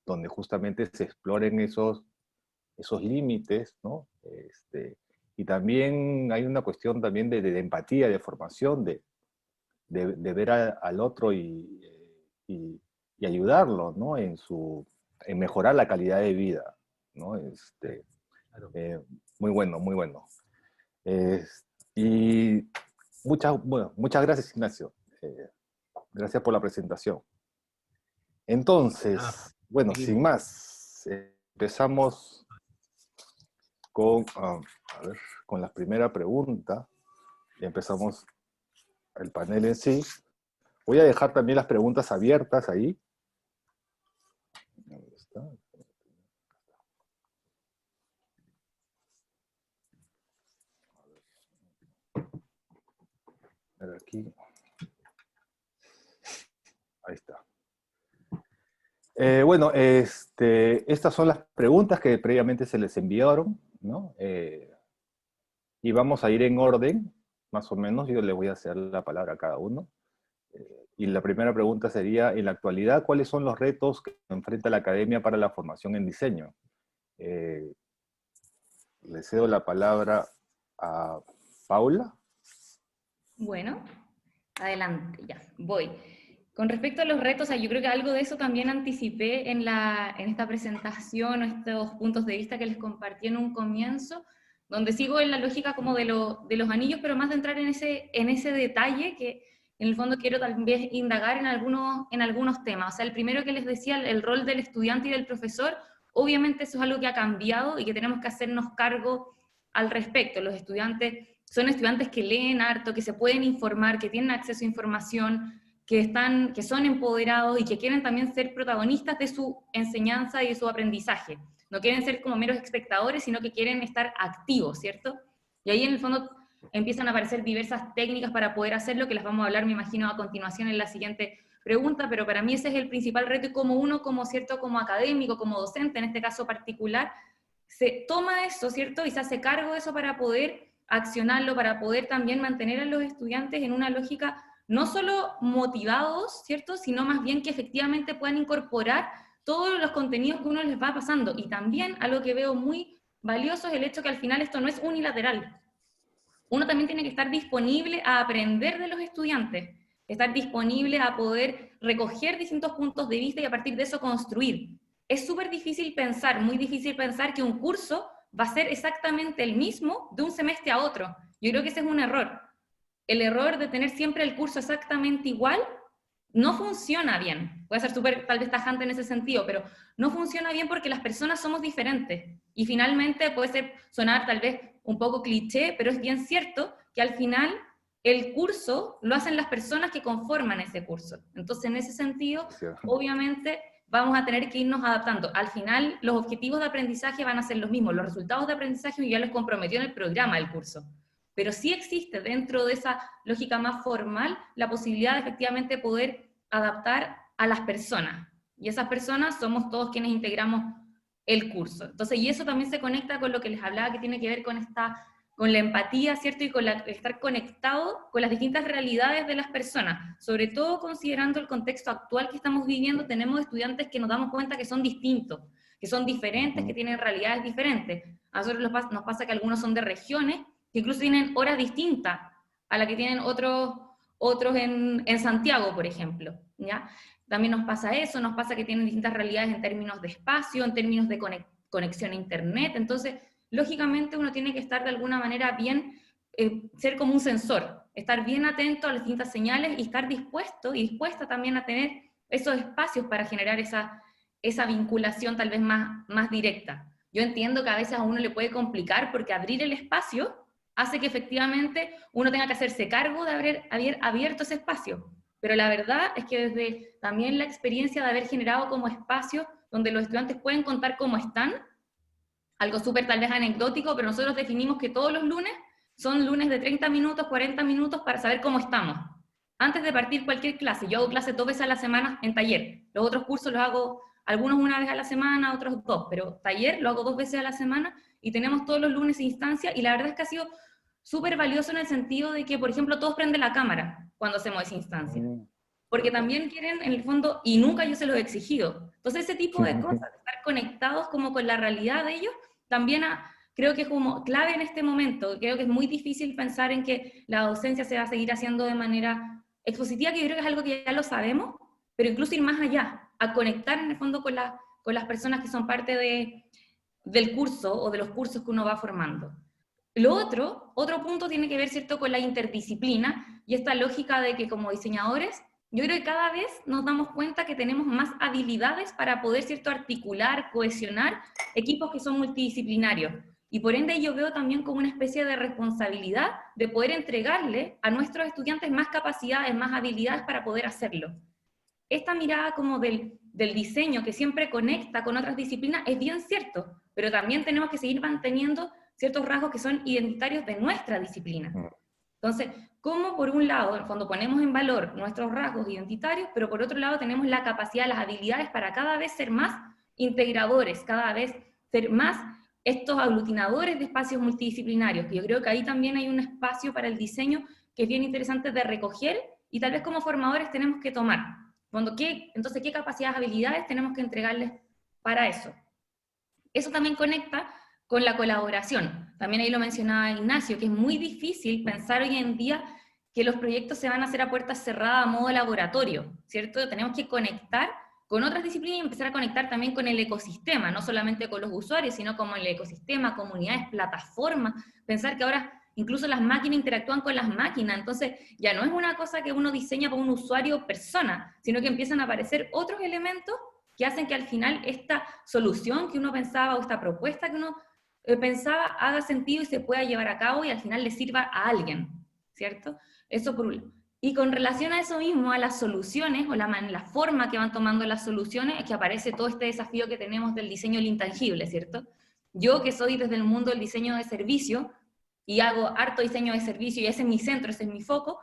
Donde justamente se exploren esos límites, ¿no? Y también hay una cuestión también de empatía, de formación, de ver al otro y ayudarlo, ¿no? En mejorar la calidad de vida, ¿no? Claro. Muy bueno, muy bueno. Y muchas gracias, Ignacio. Gracias por la presentación. Entonces, bueno, seguimos. sin más, empezamos con la primera pregunta. Y empezamos el panel en sí. Voy a dejar también las preguntas abiertas ahí. ¿Dónde está? A ver aquí. Ahí está. Bueno, estas son las preguntas que previamente se les enviaron, ¿no? Y vamos a ir en orden, más o menos. Yo le voy a hacer la palabra a cada uno. Y la primera pregunta sería, en la actualidad, ¿cuáles son los retos que enfrenta la academia para la formación en diseño? Le cedo la palabra a Paula. Bueno, adelante, ya, voy. Con respecto a los retos, yo creo que algo de eso también anticipé en esta presentación, estos puntos de vista que les compartí en un comienzo, donde sigo en la lógica como de los anillos, pero más de entrar en ese detalle que en el fondo quiero también indagar en algunos temas. O sea, el primero que les decía, el rol del estudiante y del profesor, obviamente eso es algo que ha cambiado y que tenemos que hacernos cargo al respecto. Los estudiantes son estudiantes que leen harto, que se pueden informar, que tienen acceso a información, que son empoderados y que quieren también ser protagonistas de su enseñanza y de su aprendizaje. No quieren ser como meros espectadores, sino que quieren estar activos, ¿cierto? Y ahí en el fondo empiezan a aparecer diversas técnicas para poder hacerlo, que las vamos a hablar, me imagino, a continuación en la siguiente pregunta, pero para mí ese es el principal reto, y como uno, como académico, como docente, en este caso particular, se toma eso, ¿cierto? Y se hace cargo de eso para poder accionarlo, para poder también mantener a los estudiantes en una lógica no solo motivados, ¿cierto? Sino más bien que efectivamente puedan incorporar todos los contenidos que uno les va pasando. Y también algo que veo muy valioso es el hecho que al final esto no es unilateral. Uno también tiene que estar disponible a aprender de los estudiantes, estar disponible a poder recoger distintos puntos de vista y a partir de eso construir. Es súper difícil pensar, muy difícil pensar que un curso va a ser exactamente el mismo de un semestre a otro. Yo creo que ese es un error. El error de tener siempre el curso exactamente igual no funciona bien. Puede ser súper tal vez tajante en ese sentido, pero no funciona bien porque las personas somos diferentes. Y finalmente puede sonar tal vez un poco cliché, pero es bien cierto que al final el curso lo hacen las personas que conforman ese curso. Entonces, en ese sentido, obviamente, vamos a tener que irnos adaptando. Al final, los objetivos de aprendizaje van a ser los mismos, los resultados de aprendizaje ya los comprometió en el programa del curso. Pero sí existe dentro de esa lógica más formal la posibilidad de efectivamente poder adaptar a las personas. Y esas personas somos todos quienes integramos el curso. Entonces, y eso también se conecta con lo que les hablaba, que tiene que ver con la empatía, ¿cierto? Y con estar conectado con las distintas realidades de las personas. Sobre todo considerando el contexto actual que estamos viviendo, tenemos estudiantes que nos damos cuenta que son distintos, que son diferentes, que tienen realidades diferentes. A nosotros nos pasa que algunos son de regiones, que incluso tienen horas distintas a las que tienen otros en Santiago, por ejemplo, ¿ya? También nos pasa eso, nos pasa que tienen distintas realidades en términos de espacio, en términos de conexión a internet. Entonces, lógicamente uno tiene que estar de alguna manera bien, ser como un sensor, estar bien atento a las distintas señales y estar dispuesto y dispuesta también a tener esos espacios para generar esa vinculación tal vez más directa. Yo entiendo que a veces a uno le puede complicar porque abrir el espacio hace que efectivamente uno tenga que hacerse cargo de haber abierto ese espacio. Pero la verdad es que desde también la experiencia de haber generado como espacio donde los estudiantes pueden contar cómo están, algo súper tal vez anecdótico, pero nosotros definimos que todos los lunes son lunes de 30 minutos, 40 minutos para saber cómo estamos. Antes de partir cualquier clase, yo hago clases 2 veces a la semana en taller. Los otros cursos los hago algunos una vez a la semana, otros 2, pero taller lo hago 2 veces a la semana y tenemos todos los lunes instancia, y la verdad es que ha sido súper valioso en el sentido de que, por ejemplo, todos prenden la cámara cuando hacemos esa instancia. Porque también quieren, en el fondo, y nunca yo se los he exigido. Entonces ese tipo de cosas, de estar conectados como con la realidad de ellos, también creo que es como clave en este momento. Creo que es muy difícil pensar en que la docencia se va a seguir haciendo de manera expositiva, que yo creo que es algo que ya lo sabemos, pero incluso ir más allá, a conectar en el fondo con las personas que son parte del curso o de los cursos que uno va formando. Lo otro punto tiene que ver, ¿cierto?, con la interdisciplina y esta lógica de que como diseñadores, yo creo que cada vez nos damos cuenta que tenemos más habilidades para poder, ¿cierto?, articular, cohesionar equipos que son multidisciplinarios. Y por ende yo veo también como una especie de responsabilidad de poder entregarle a nuestros estudiantes más capacidades, más habilidades para poder hacerlo. Esta mirada como del diseño que siempre conecta con otras disciplinas es bien cierto, pero también tenemos que seguir manteniendo ciertos rasgos que son identitarios de nuestra disciplina. Entonces, ¿cómo por un lado, en el fondo, ponemos en valor nuestros rasgos identitarios, pero por otro lado tenemos la capacidad, las habilidades para cada vez ser más integradores, cada vez ser más estos aglutinadores de espacios multidisciplinarios, que yo creo que ahí también hay un espacio para el diseño que es bien interesante de recoger, y tal vez como formadores tenemos que tomar. Entonces, ¿qué capacidades, habilidades tenemos que entregarles para eso? Eso también conecta con la colaboración. También ahí lo mencionaba Ignacio, que es muy difícil pensar hoy en día que los proyectos se van a hacer a puertas cerradas a modo laboratorio, ¿cierto? Tenemos que conectar con otras disciplinas y empezar a conectar también con el ecosistema, no solamente con los usuarios, sino como el ecosistema, comunidades, plataformas. Pensar que ahora incluso las máquinas interactúan con las máquinas, entonces ya no es una cosa que uno diseña para un usuario persona, sino que empiezan a aparecer otros elementos que hacen que al final esta solución que uno pensaba o esta propuesta que uno pensaba haga sentido y se pueda llevar a cabo y al final le sirva a alguien, ¿cierto? Eso por un lado. Y con relación a eso mismo, a las soluciones, o la forma que van tomando las soluciones, es que aparece todo este desafío que tenemos del diseño del intangible, ¿cierto? Yo que soy desde el mundo del diseño de servicio, y hago harto diseño de servicio, y ese es mi centro, ese es mi foco,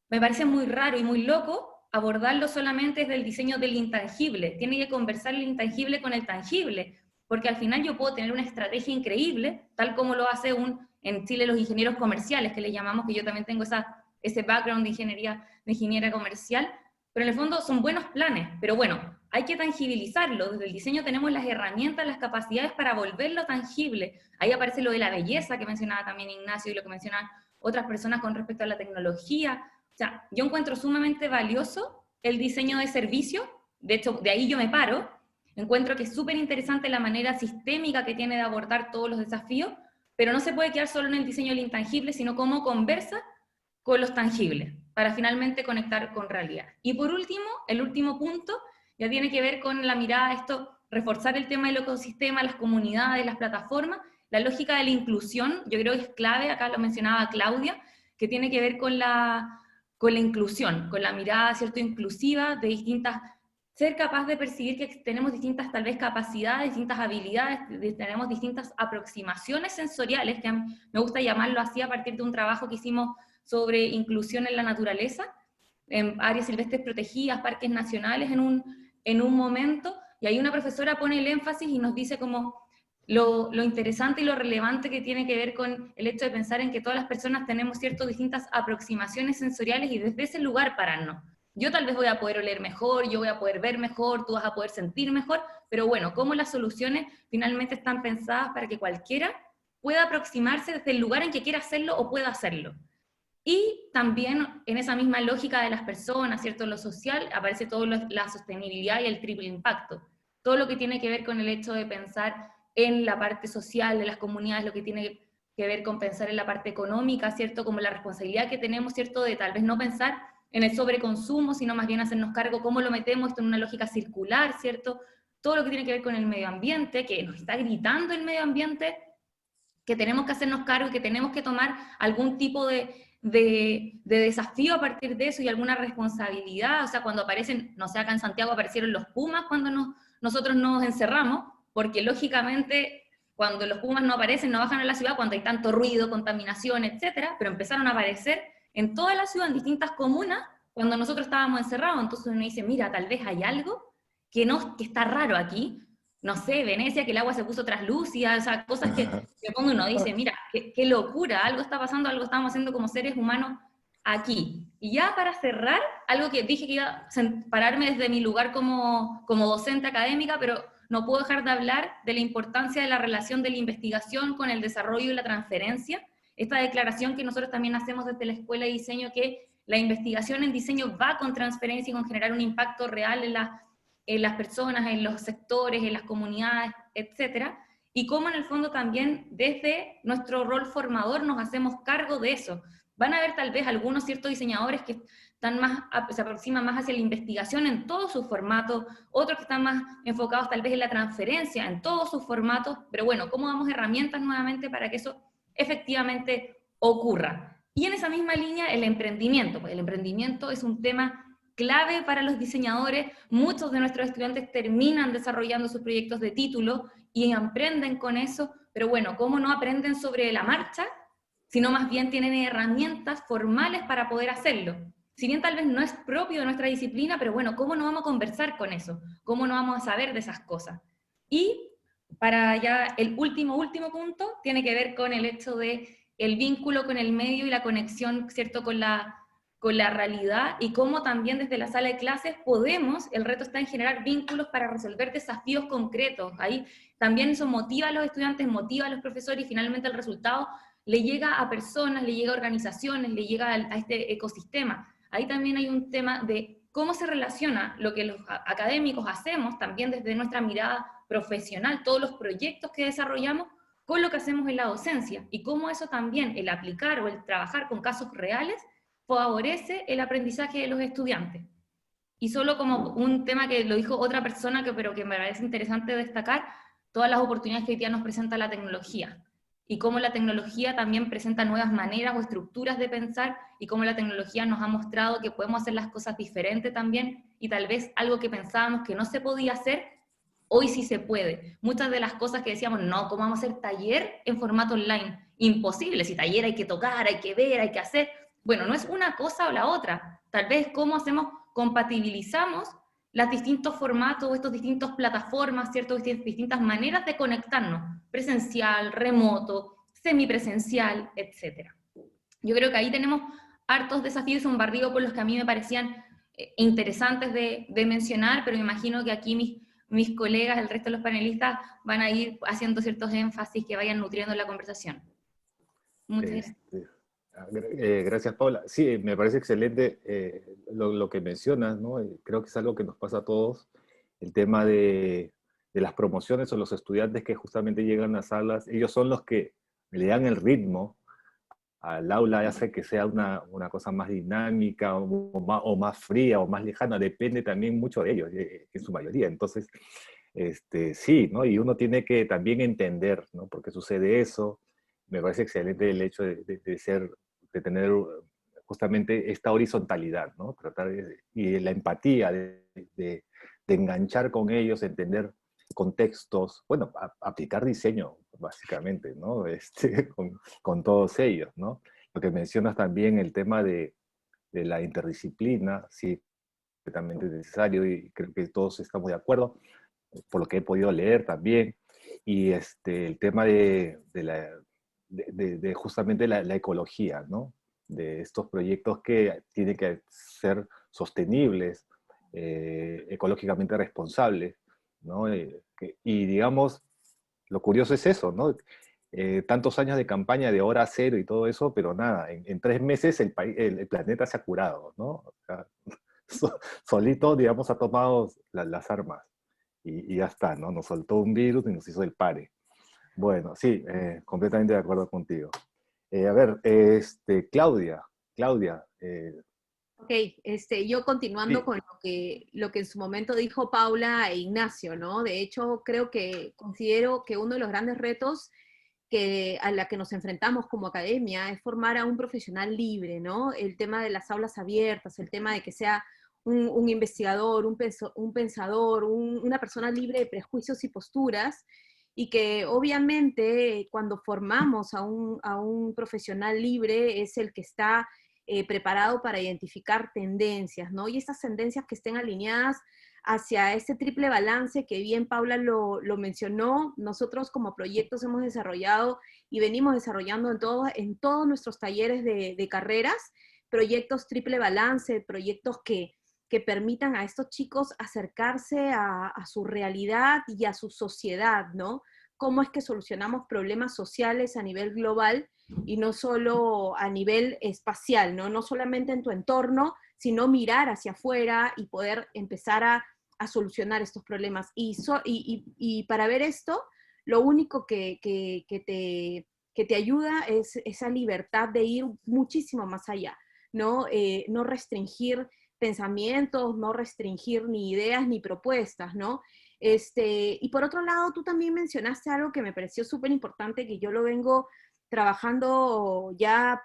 me parece muy raro y muy loco abordarlo solamente desde el diseño del intangible. Tiene que conversar el intangible con el tangible, porque al final yo puedo tener una estrategia increíble, tal como lo hace en Chile los ingenieros comerciales, que le llamamos, que yo también tengo ese background de ingeniera comercial, pero en el fondo son buenos planes, pero bueno, hay que tangibilizarlo. Desde el diseño tenemos las herramientas, las capacidades para volverlo tangible. Ahí aparece lo de la belleza que mencionaba también Ignacio y lo que mencionaban otras personas con respecto a la tecnología. O sea, yo encuentro sumamente valioso el diseño de servicio, de hecho, de ahí yo me paro. Encuentro que es súper interesante la manera sistémica que tiene de abordar todos los desafíos, pero no se puede quedar solo en el diseño del intangible, sino cómo conversa con los tangibles. para finalmente conectar con realidad. Y por último, el último punto ya tiene que ver con la mirada a esto, reforzar el tema del ecosistema, las comunidades, las plataformas, la lógica de la inclusión, yo creo que es clave, acá lo mencionaba Claudia, que tiene que ver con la inclusión, con la mirada, ¿cierto?, inclusiva de distintas, ser capaz de percibir que tenemos distintas tal vez capacidades, distintas habilidades, tenemos distintas aproximaciones sensoriales, que me gusta llamarlo así a partir de un trabajo que hicimos sobre inclusión en la naturaleza, en áreas silvestres protegidas, parques nacionales en un momento, y ahí una profesora pone el énfasis y nos dice como lo interesante y lo relevante que tiene que ver con el hecho de pensar en que todas las personas tenemos ciertas distintas aproximaciones sensoriales y desde ese lugar pararnos. Yo tal vez voy a poder oler mejor, yo voy a poder ver mejor, tú vas a poder sentir mejor, pero bueno, cómo las soluciones finalmente están pensadas para que cualquiera pueda aproximarse desde el lugar en que quiera hacerlo o pueda hacerlo. Y también en esa misma lógica de las personas, ¿cierto?, lo social, aparece toda la sostenibilidad y el triple impacto. Todo lo que tiene que ver con el hecho de pensar en la parte social de las comunidades, lo que tiene que ver con pensar en la parte económica, ¿cierto?, como la responsabilidad que tenemos, ¿cierto?, de tal vez no pensar en el sobreconsumo, sino más bien hacernos cargo cómo lo metemos esto en una lógica circular, ¿cierto? Todo lo que tiene que ver con el medio ambiente, que nos está gritando el medio ambiente, que tenemos que hacernos cargo y que tenemos que tomar algún tipo de desafío a partir de eso y alguna responsabilidad. O sea, cuando aparecen, no sé, acá en Santiago aparecieron los pumas cuando nosotros nos encerramos, porque lógicamente cuando los pumas no aparecen, no bajan a la ciudad, cuando hay tanto ruido, contaminación, etcétera, pero empezaron a aparecer en toda la ciudad, en distintas comunas, cuando nosotros estábamos encerrados. Entonces uno dice, mira, tal vez hay algo que está raro aquí. No sé, Venecia, que el agua se puso traslúcida, o sea, cosas que de fondo uno dice, mira, qué locura, algo está pasando, algo estamos haciendo como seres humanos aquí. Y ya para cerrar, algo que dije que iba a pararme desde mi lugar como docente académica, pero no puedo dejar de hablar de la importancia de la relación de la investigación con el desarrollo y la transferencia. Esta declaración que nosotros también hacemos desde la Escuela de Diseño, que la investigación en diseño va con transferencia y con generar un impacto real en las personas, en los sectores, en las comunidades, etcétera, y cómo en el fondo también desde nuestro rol formador nos hacemos cargo de eso. Van a haber tal vez algunos ciertos diseñadores que se aproximan más hacia la investigación en todos sus formatos, otros que están más enfocados tal vez en la transferencia en todos sus formatos, pero bueno, ¿cómo damos herramientas nuevamente para que eso efectivamente ocurra? Y en esa misma línea el emprendimiento, pues el emprendimiento es un tema clave para los diseñadores. Muchos de nuestros estudiantes terminan desarrollando sus proyectos de título y aprenden con eso, pero bueno, ¿cómo no aprenden sobre la marcha? Sino más bien tienen herramientas formales para poder hacerlo. Si bien tal vez no es propio de nuestra disciplina, pero bueno, ¿cómo no vamos a conversar con eso? ¿Cómo no vamos a saber de esas cosas? Y para ya el último punto, tiene que ver con el hecho de el vínculo con el medio y la conexión, ¿cierto?, con la realidad, y cómo también desde la sala de clases el reto está en generar vínculos para resolver desafíos concretos. Ahí también eso motiva a los estudiantes, motiva a los profesores, y finalmente el resultado le llega a personas, le llega a organizaciones, le llega a este ecosistema. Ahí también hay un tema de cómo se relaciona lo que los académicos hacemos, también desde nuestra mirada profesional, todos los proyectos que desarrollamos, con lo que hacemos en la docencia, y cómo eso también, el aplicar o el trabajar con casos reales, favorece el aprendizaje de los estudiantes. Y solo como un tema que lo dijo otra persona, pero que me parece interesante destacar, todas las oportunidades que hoy día nos presenta la tecnología, y cómo la tecnología también presenta nuevas maneras o estructuras de pensar, y cómo la tecnología nos ha mostrado que podemos hacer las cosas diferentes también, y tal vez algo que pensábamos que no se podía hacer, hoy sí se puede. Muchas de las cosas que decíamos, no, ¿cómo vamos a hacer taller en formato online? Imposible, si taller hay que tocar, hay que ver, hay que hacer. Bueno, no es una cosa o la otra, tal vez cómo compatibilizamos los distintos formatos, estas distintas plataformas, ¿cierto?, distintas maneras de conectarnos, presencial, remoto, semipresencial, etc. Yo creo que ahí tenemos hartos desafíos, un barrido por los que a mí me parecían interesantes de mencionar, pero me imagino que aquí mis colegas, el resto de los panelistas, van a ir haciendo ciertos énfasis que vayan nutriendo la conversación. Muchas gracias. Gracias, Paula. Sí, me parece excelente lo que mencionas, ¿no? Creo que es algo que nos pasa a todos, el tema de las promociones o los estudiantes que justamente llegan a las salas. Ellos son los que le dan el ritmo al aula hace que sea una cosa más dinámica o más fría o más lejana, depende también mucho de ellos, en su mayoría. Entonces, sí, ¿no? Y uno tiene que también entender, ¿no? Por qué sucede eso. Me parece excelente el hecho de tener justamente esta horizontalidad, ¿no? Y la empatía, de enganchar con ellos, entender contextos, bueno, aplicar diseño, básicamente, ¿no? Con todos ellos, ¿no? Lo que mencionas también, el tema de la interdisciplina, sí, completamente necesario y creo que todos estamos de acuerdo, por lo que he podido leer también, y el tema de justamente la ecología, ¿no? De estos proyectos que tienen que ser sostenibles, ecológicamente responsables, ¿no? Y digamos, lo curioso es eso, ¿no? Tantos años de campaña de hora cero y todo eso, pero nada, en 3 meses el planeta se ha curado, ¿no? O sea, solito, digamos, ha tomado las armas y ya está, ¿no? Nos soltó un virus y nos hizo el pare. Bueno, sí, completamente de acuerdo contigo. A ver, Claudia, Ok, yo continuando sí, con lo que en su momento dijo Paula e Ignacio, ¿no? De hecho, considero que uno de los grandes retos a la que nos enfrentamos como academia es formar a un profesional libre, ¿no? El tema de las aulas abiertas, el tema de que sea un investigador, un pensador, una persona libre de prejuicios y posturas, y que obviamente cuando formamos a un profesional libre es el que está preparado para identificar tendencias, ¿no? Y estas tendencias que estén alineadas hacia este triple balance que bien Paula lo mencionó, nosotros como proyectos hemos desarrollado y venimos desarrollando en todos nuestros talleres de carreras, proyectos triple balance, proyectos que permitan a estos chicos acercarse a su realidad y a su sociedad, ¿no? Cómo es que solucionamos problemas sociales a nivel global y no solo a nivel espacial, ¿no? No solamente en tu entorno, sino mirar hacia afuera y poder empezar a solucionar estos problemas. Y para ver esto, lo único que te ayuda es esa libertad de ir muchísimo más allá, ¿no? No restringir pensamientos, no restringir ni ideas ni propuestas, ¿no? Y por otro lado, tú también mencionaste algo que me pareció súper importante, que yo lo vengo trabajando ya,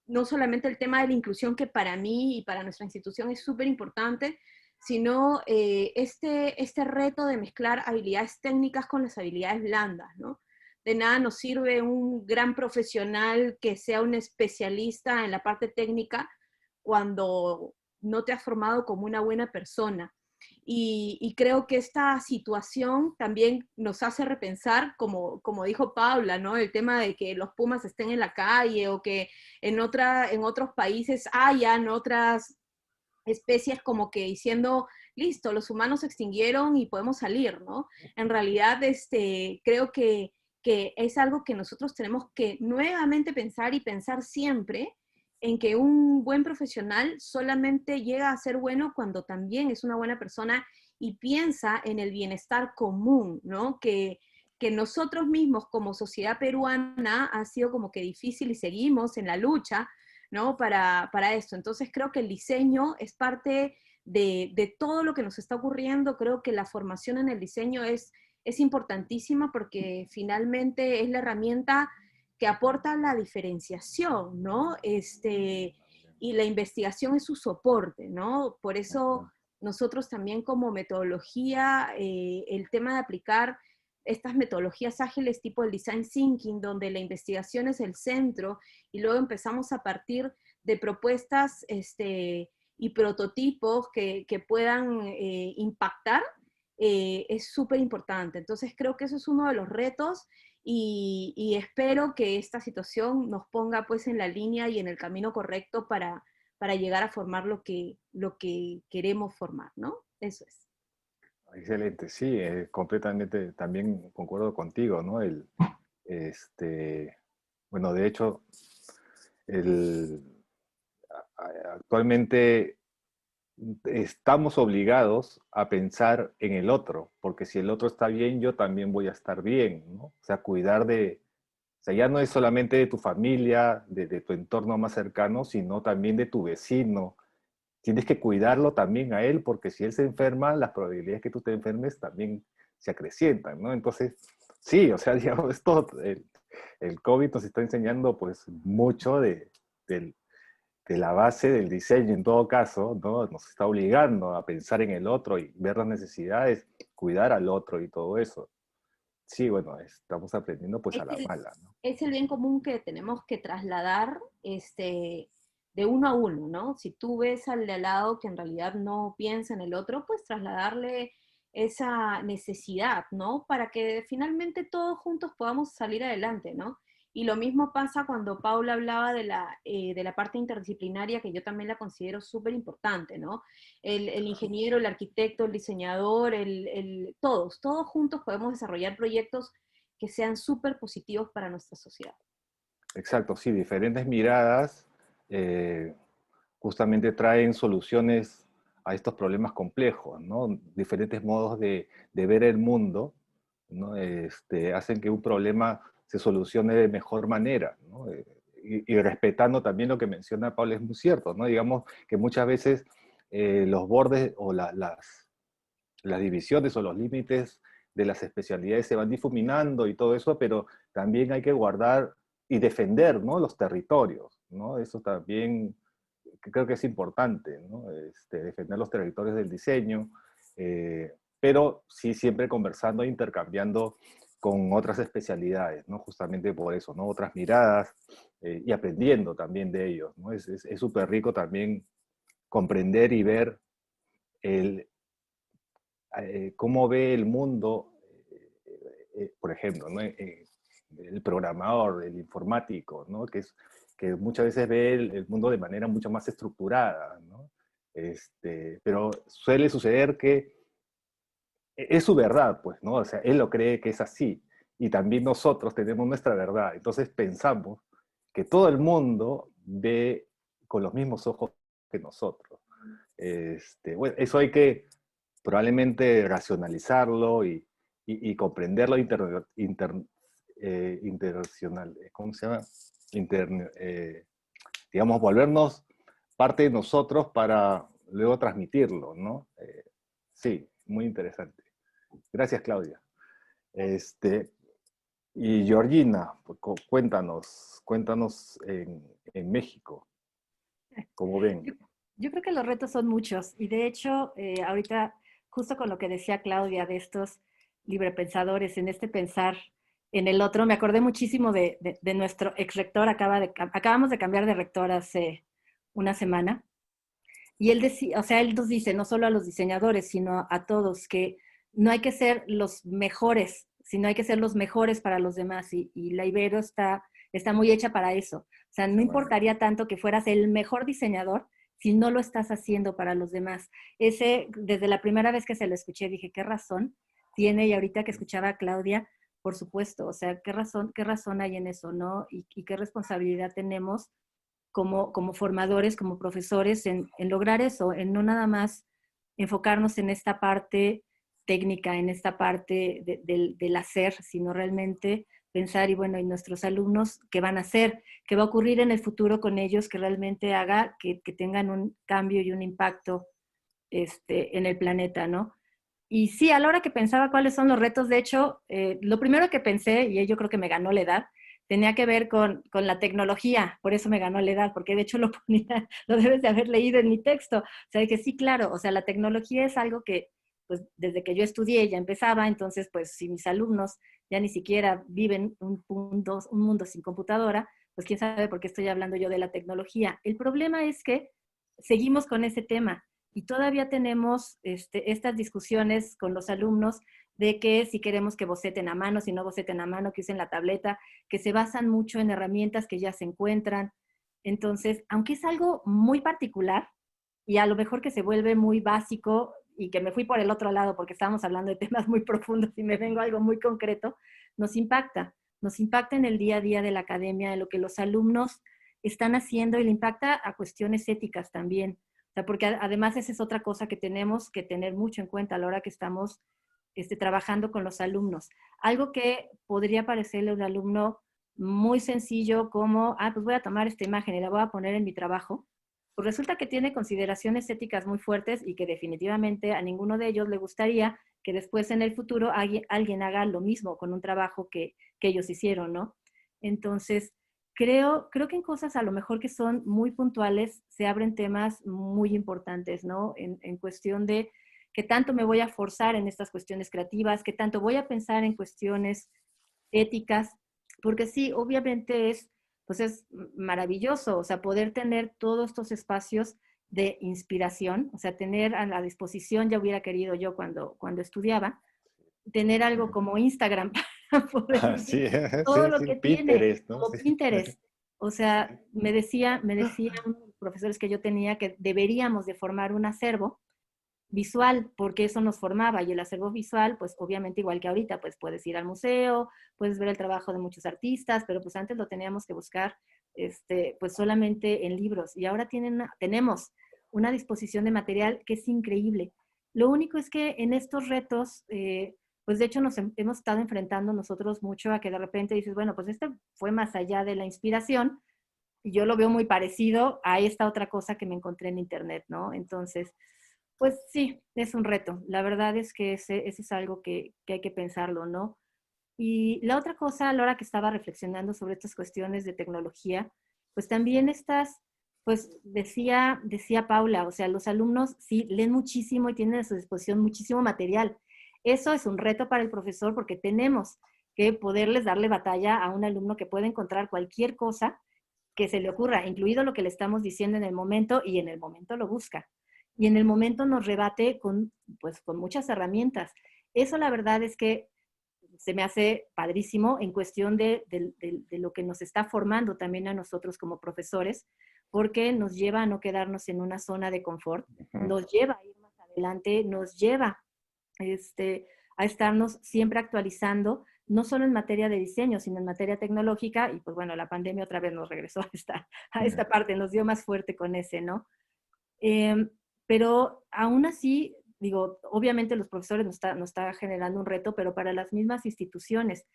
no solamente el tema de la inclusión, que para mí y para nuestra institución es súper importante, sino este reto de mezclar habilidades técnicas con las habilidades blandas, ¿no? De nada nos sirve un gran profesional que sea un especialista en la parte técnica cuando no te has formado como una buena persona. Y creo que esta situación también nos hace repensar, como dijo Paula, ¿no? El tema de que los pumas estén en la calle o que en otros países hayan otras especies como que diciendo, listo, los humanos se extinguieron y podemos salir, ¿no? En realidad, creo que es algo que nosotros tenemos que nuevamente pensar y pensar siempre en que un buen profesional solamente llega a ser bueno cuando también es una buena persona y piensa en el bienestar común, ¿no? Que nosotros mismos como sociedad peruana ha sido como que difícil y seguimos en la lucha, ¿no? Para esto. Entonces creo que el diseño es parte de todo lo que nos está ocurriendo. Creo que la formación en el diseño es importantísima porque finalmente es la herramienta que aporta la diferenciación, ¿no? Y la investigación es su soporte, ¿no? Por eso nosotros también como metodología, el tema de aplicar estas metodologías ágiles tipo el design thinking, donde la investigación es el centro y luego empezamos a partir de propuestas y prototipos que puedan impactar, es súper importante. Entonces creo que eso es uno de los retos y espero que esta situación nos ponga pues en la línea y en el camino correcto para llegar a formar lo que queremos formar, ¿no? Eso es. excelente, sí, completamente también concuerdo contigo, ¿no? Bueno, de hecho, el, actualmente estamos obligados a pensar en el otro, porque si el otro está bien, yo también voy a estar bien, ¿no? O sea, cuidar O sea, ya no es solamente de tu familia, de tu entorno más cercano, sino también de tu vecino. Tienes que cuidarlo también a él, porque si él se enferma, las probabilidades que tú te enfermes también se acrecientan, ¿no? Entonces, sí, o sea, digamos, el COVID nos está enseñando pues mucho de la base del diseño en todo caso, ¿no? Nos está obligando a pensar en el otro y ver las necesidades, cuidar al otro y todo eso. Sí, bueno, estamos aprendiendo pues a la mala, ¿no? Es el bien común que tenemos que trasladar de uno a uno, ¿no? Si tú ves al de al lado que en realidad no piensa en el otro, pues trasladarle esa necesidad, ¿no? Para que finalmente todos juntos podamos salir adelante, ¿no? Y lo mismo pasa cuando Paula hablaba de la parte interdisciplinaria, que yo también la considero súper importante, ¿no? El ingeniero, el arquitecto, el diseñador, todos juntos podemos desarrollar proyectos que sean súper positivos para nuestra sociedad. Exacto, sí, diferentes miradas justamente traen soluciones a estos problemas complejos, ¿no? Diferentes modos de ver el mundo, ¿no? Hacen que un problema se solucione de mejor manera, ¿no? Y respetando también lo que menciona Pablo, es muy cierto, ¿no? Digamos que muchas veces los bordes o las divisiones o los límites de las especialidades se van difuminando y todo eso, pero también hay que guardar y defender, ¿no? Los territorios, ¿no? Eso también creo que es importante, ¿no? Defender los territorios del diseño, pero sí siempre conversando e intercambiando con otras especialidades, ¿no? Justamente por eso, ¿no? Otras miradas y aprendiendo también de ellos, ¿no? Es súper rico también comprender y ver cómo ve el mundo, por ejemplo, ¿no? El programador, el informático, ¿no? Que muchas veces ve el mundo de manera mucho más estructurada, ¿no? Pero suele suceder que es su verdad, pues, ¿no? O sea, él lo cree que es así, y también nosotros tenemos nuestra verdad. Entonces pensamos que todo el mundo ve con los mismos ojos que nosotros. Bueno, eso hay que probablemente racionalizarlo y comprenderlo internacional, ¿cómo se llama? Digamos, volvernos parte de nosotros para luego transmitirlo, ¿no? Sí, muy interesante. Gracias, Claudia. Y Georgina, cuéntanos en México, ¿cómo ven? Yo creo que los retos son muchos y de hecho ahorita justo con lo que decía Claudia de estos librepensadores, en este pensar en el otro, me acordé muchísimo de nuestro ex rector, acabamos de cambiar de rector hace una semana y él decía, o sea, él nos dice, no solo a los diseñadores, sino a todos, que no hay que ser los mejores, sino hay que ser los mejores para los demás y la Ibero está muy hecha para eso. O sea, no importaría tanto que fueras el mejor diseñador si no lo estás haciendo para los demás. Desde la primera vez que se lo escuché, dije, ¿qué razón tiene? Y ahorita que escuchaba a Claudia, por supuesto, o sea, ¿qué razón hay en eso, no? Y qué responsabilidad tenemos como formadores, como profesores, en lograr eso, en no nada más enfocarnos en esta parte técnica, en esta parte del hacer, sino realmente pensar, y bueno, y nuestros alumnos, ¿qué van a hacer? ¿Qué va a ocurrir en el futuro con ellos que realmente haga que tengan un cambio y un impacto en el planeta, ¿no? Y sí, a la hora que pensaba cuáles son los retos, de hecho, lo primero que pensé, y yo creo que me ganó la edad, tenía que ver con la tecnología, por eso me ganó la edad, porque de hecho lo ponía, lo debes de haber leído en mi texto. O sea, que sí, claro, o sea, la tecnología es algo que, pues, desde que yo estudié ya empezaba, entonces, pues, si mis alumnos ya ni siquiera viven un mundo sin computadora, pues quién sabe por qué estoy hablando yo de la tecnología. El problema es que seguimos con ese tema y todavía tenemos estas discusiones con los alumnos de que si queremos que boceten a mano, si no boceten a mano, que usen la tableta, que se basan mucho en herramientas que ya se encuentran. Entonces, aunque es algo muy particular y a lo mejor que se vuelve muy básico y que me fui por el otro lado porque estábamos hablando de temas muy profundos y me vengo a algo muy concreto, nos impacta en el día a día de la academia, en lo que los alumnos están haciendo y le impacta a cuestiones éticas también. O sea, porque además esa es otra cosa que tenemos que tener mucho en cuenta a la hora que estamos trabajando con los alumnos. Algo que podría parecerle a un alumno muy sencillo como, pues voy a tomar esta imagen y la voy a poner en mi trabajo, pues resulta que tiene consideraciones éticas muy fuertes y que definitivamente a ninguno de ellos le gustaría que después en el futuro alguien haga lo mismo con un trabajo que ellos hicieron, ¿no? Entonces, creo que en cosas a lo mejor que son muy puntuales se abren temas muy importantes, ¿no? En cuestión de qué tanto me voy a forzar en estas cuestiones creativas, qué tanto voy a pensar en cuestiones éticas, porque sí, obviamente pues es maravilloso, o sea, poder tener todos estos espacios de inspiración, o sea, tener a la disposición, ya hubiera querido yo cuando estudiaba, tener algo como Instagram para poder ver Sí, todo sí, lo sí, que tiene, Pinterest, ¿no? como Sí. Pinterest. O sea, me decían unos profesores que yo tenía que deberíamos de formar un acervo visual, porque eso nos formaba, y el acervo visual, pues obviamente igual que ahorita, pues puedes ir al museo, puedes ver el trabajo de muchos artistas, pero pues antes lo teníamos que buscar pues solamente en libros, y ahora tenemos una disposición de material que es increíble. Lo único es que en estos retos, pues de hecho nos hemos estado enfrentando nosotros mucho a que de repente dices, bueno, pues este fue más allá de la inspiración, y yo lo veo muy parecido a esta otra cosa que me encontré en internet, ¿no? Entonces, pues sí, es un reto. La verdad es que ese es algo que hay que pensarlo, ¿no? Y la otra cosa, a la hora que estaba reflexionando sobre estas cuestiones de tecnología, pues también pues decía Paula, o sea, los alumnos sí leen muchísimo y tienen a su disposición muchísimo material. Eso es un reto para el profesor porque tenemos que poderles darle batalla a un alumno que puede encontrar cualquier cosa que se le ocurra, incluido lo que le estamos diciendo en el momento, y en el momento lo busca. Y en el momento nos rebate pues, con muchas herramientas. Eso la verdad es que se me hace padrísimo en cuestión de lo que nos está formando también a nosotros como profesores, porque nos lleva a no quedarnos en una zona de confort, nos lleva a ir más adelante, nos lleva a estarnos siempre actualizando, no solo en materia de diseño, sino en materia tecnológica, y pues bueno, la pandemia otra vez nos regresó a esta parte, nos dio más fuerte con ese, ¿no? Pero aún así, digo, obviamente los profesores nos está generando un reto, pero para las mismas instituciones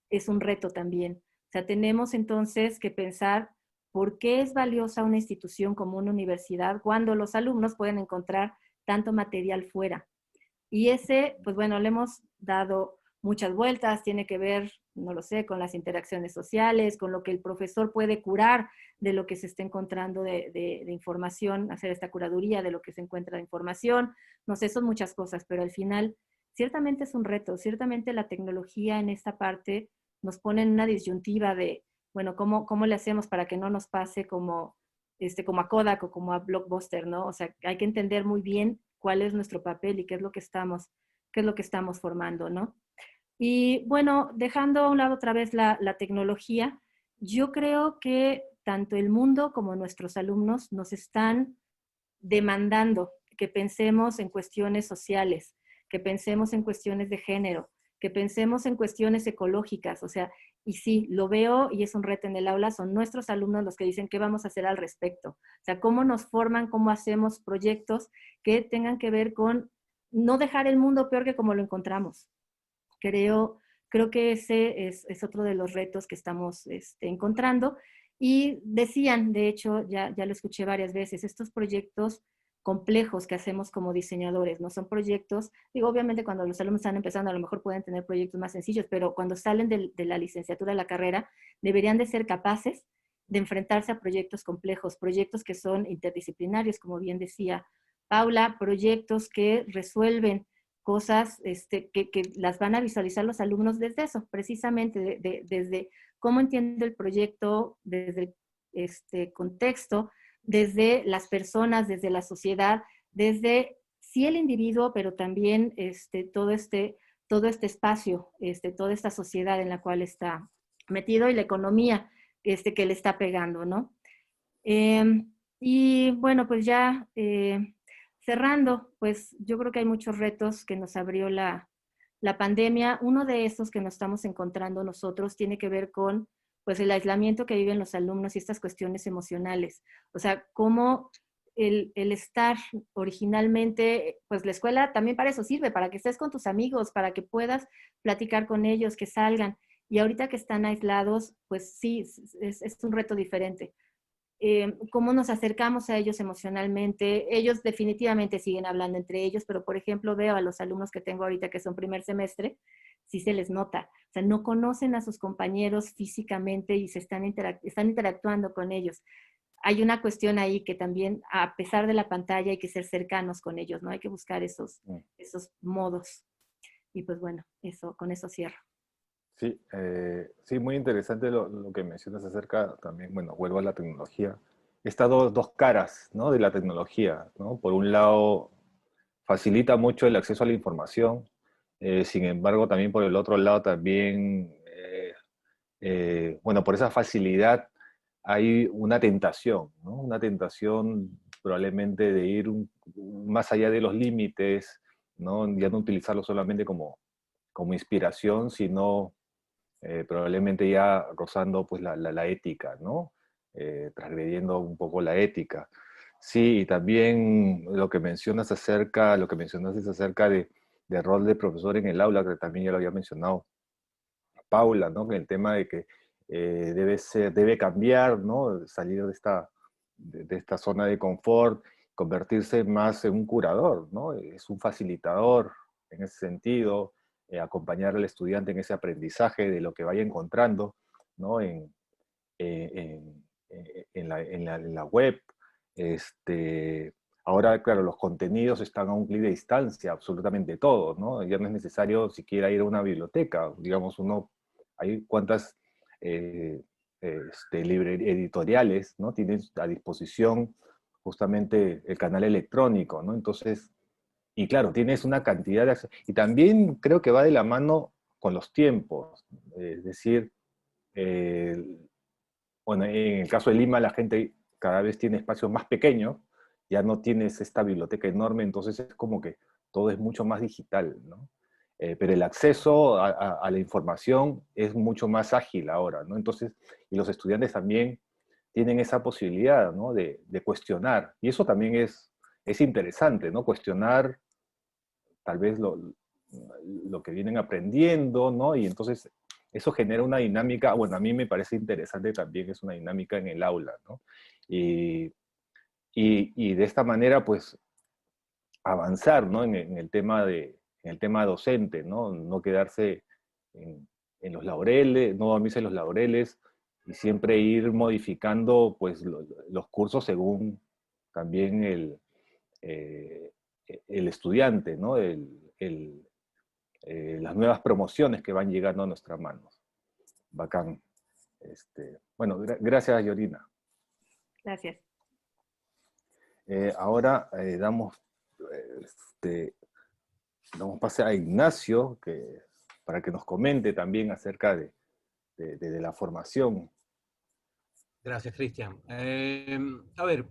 es un reto también. O sea, tenemos entonces que pensar por qué es valiosa una institución como una universidad cuando los alumnos pueden encontrar tanto material fuera. Y ese, pues bueno, le hemos dado muchas vueltas, tiene que ver, no lo sé, con las interacciones sociales, con lo que el profesor puede curar de lo que se está encontrando de información, hacer esta curaduría de lo que se encuentra de información, no sé, son muchas cosas, pero al final ciertamente es un reto, ciertamente la tecnología en esta parte nos pone en una disyuntiva de, bueno, ¿cómo le hacemos para que no nos pase como a Kodak o como a Blockbuster, ¿no? O sea, hay que entender muy bien cuál es nuestro papel y qué es lo que estamos formando, ¿no? Y bueno, dejando a un lado otra vez la tecnología, yo creo que tanto el mundo como nuestros alumnos nos están demandando que pensemos en cuestiones sociales, que pensemos en cuestiones de género, que pensemos en cuestiones ecológicas, o sea, y sí, lo veo y es un reto en el aula, son nuestros alumnos los que dicen qué vamos a hacer al respecto. O sea, cómo nos forman, cómo hacemos proyectos que tengan que ver con no dejar el mundo peor que como lo encontramos. Creo que ese es otro de los retos que estamos encontrando. Y decían, de hecho, ya lo escuché varias veces, estos proyectos complejos que hacemos como diseñadores, no son proyectos, digo, obviamente cuando los alumnos están empezando a lo mejor pueden tener proyectos más sencillos, pero cuando salen de la licenciatura de la carrera, deberían de ser capaces de enfrentarse a proyectos complejos, proyectos que son interdisciplinarios, como bien decía Paula, proyectos que resuelven cosas que las van a visualizar los alumnos desde eso, precisamente desde cómo entiende el proyecto, desde el contexto, desde las personas, desde la sociedad, desde sí el individuo, pero también todo este espacio, toda esta sociedad en la cual está metido y la economía que le está pegando, ¿no? Y bueno, pues ya cerrando, pues yo creo que hay muchos retos que nos abrió la pandemia. Uno de esos que nos estamos encontrando nosotros tiene que ver con pues el aislamiento que viven los alumnos y estas cuestiones emocionales. O sea, cómo el estar originalmente, pues la escuela también para eso sirve, para que estés con tus amigos, para que puedas platicar con ellos, que salgan. Y ahorita que están aislados, pues sí, es un reto diferente. Cómo nos acercamos a ellos emocionalmente. Ellos definitivamente siguen hablando entre ellos, pero por ejemplo veo a los alumnos que tengo ahorita que son primer semestre, sí se les nota. O sea, no conocen a sus compañeros físicamente y están interactuando con ellos. Hay una cuestión ahí que también, a pesar de la pantalla, hay que ser cercanos con ellos, ¿no? Hay que buscar esos modos. Y pues bueno, con eso cierro. Sí, sí, muy interesante lo que mencionas acerca también, bueno, vuelvo a la tecnología. Estas dos caras, ¿no?, de la tecnología, ¿no? Por un lado, facilita mucho el acceso a la información, sin embargo, también por el otro lado, también, bueno, por esa facilidad hay una tentación, ¿no? Una tentación probablemente de ir más allá de los límites, ¿no? Ya no utilizarlo solamente como inspiración, sino probablemente ya rozando pues la ética, ¿no? Transgrediendo un poco la ética. Sí, y también lo que mencionaste acerca de rol de profesor en el aula, que también ya lo había mencionado Paula, ¿no? Que el tema de que debe cambiar, ¿no? Salir de esta zona de confort, convertirse más en un curador, ¿no? Es un facilitador en ese sentido, acompañar al estudiante en ese aprendizaje de lo que vaya encontrando, ¿no? En la web. Ahora, claro, los contenidos están a un clic de distancia, absolutamente todos, ¿no? Ya no es necesario siquiera ir a una biblioteca, digamos, hay cuantas editoriales, ¿no? Tienes a disposición justamente el canal electrónico, ¿no? Entonces, y claro, tienes una cantidad de acceso. Y también creo que va de la mano con los tiempos. Es decir, bueno, en el caso de Lima la gente cada vez tiene espacios más pequeños, ya no tienes esta biblioteca enorme, entonces es como que todo es mucho más digital, ¿no? Pero el acceso a la información es mucho más ágil ahora, ¿no? Entonces, y los estudiantes también tienen esa posibilidad, ¿no? De cuestionar. Y eso también es interesante, ¿no? Cuestionar tal vez lo que vienen aprendiendo, ¿no? Y entonces eso genera una dinámica, bueno, a mí me parece interesante también, es una dinámica en el aula, ¿no? Y de esta manera, pues, avanzar, ¿no? En el tema docente, ¿no? No quedarse en los laureles, no dormirse en los laureles, y siempre ir modificando, pues, los cursos según también el estudiante, ¿no? Las nuevas promociones que van llegando a nuestras manos. Bacán. Bueno, gracias, Yorina. Gracias. Ahora damos pase a Ignacio para que nos comente también acerca de la formación. Gracias, Cristian. A ver,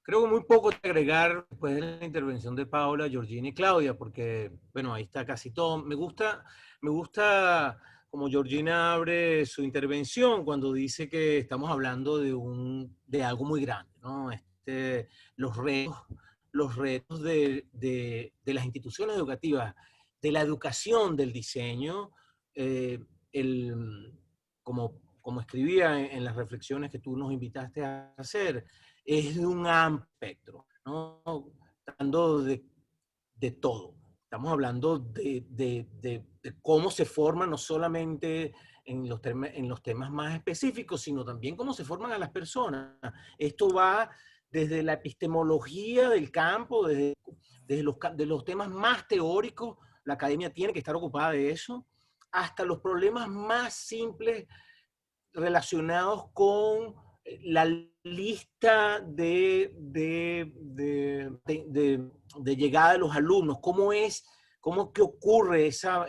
creo que muy poco que agregar después de la intervención de Paula, Georgina y Claudia, porque, bueno, ahí está casi todo. Me gusta como Georgina abre su intervención cuando dice que estamos hablando de algo muy grande, ¿no? Los retos de las instituciones educativas, de la educación del diseño, como escribía en las reflexiones que tú nos invitaste a hacer, es de un amplio espectro, ¿no? Hablando de todo. Estamos hablando de cómo se forma no solamente en los temas más específicos, sino también cómo se forman a las personas. Esto va desde la epistemología del campo, desde de los temas más teóricos, la academia tiene que estar ocupada de eso, hasta los problemas más simples relacionados con la lista de llegada de los alumnos, cómo que ocurre esa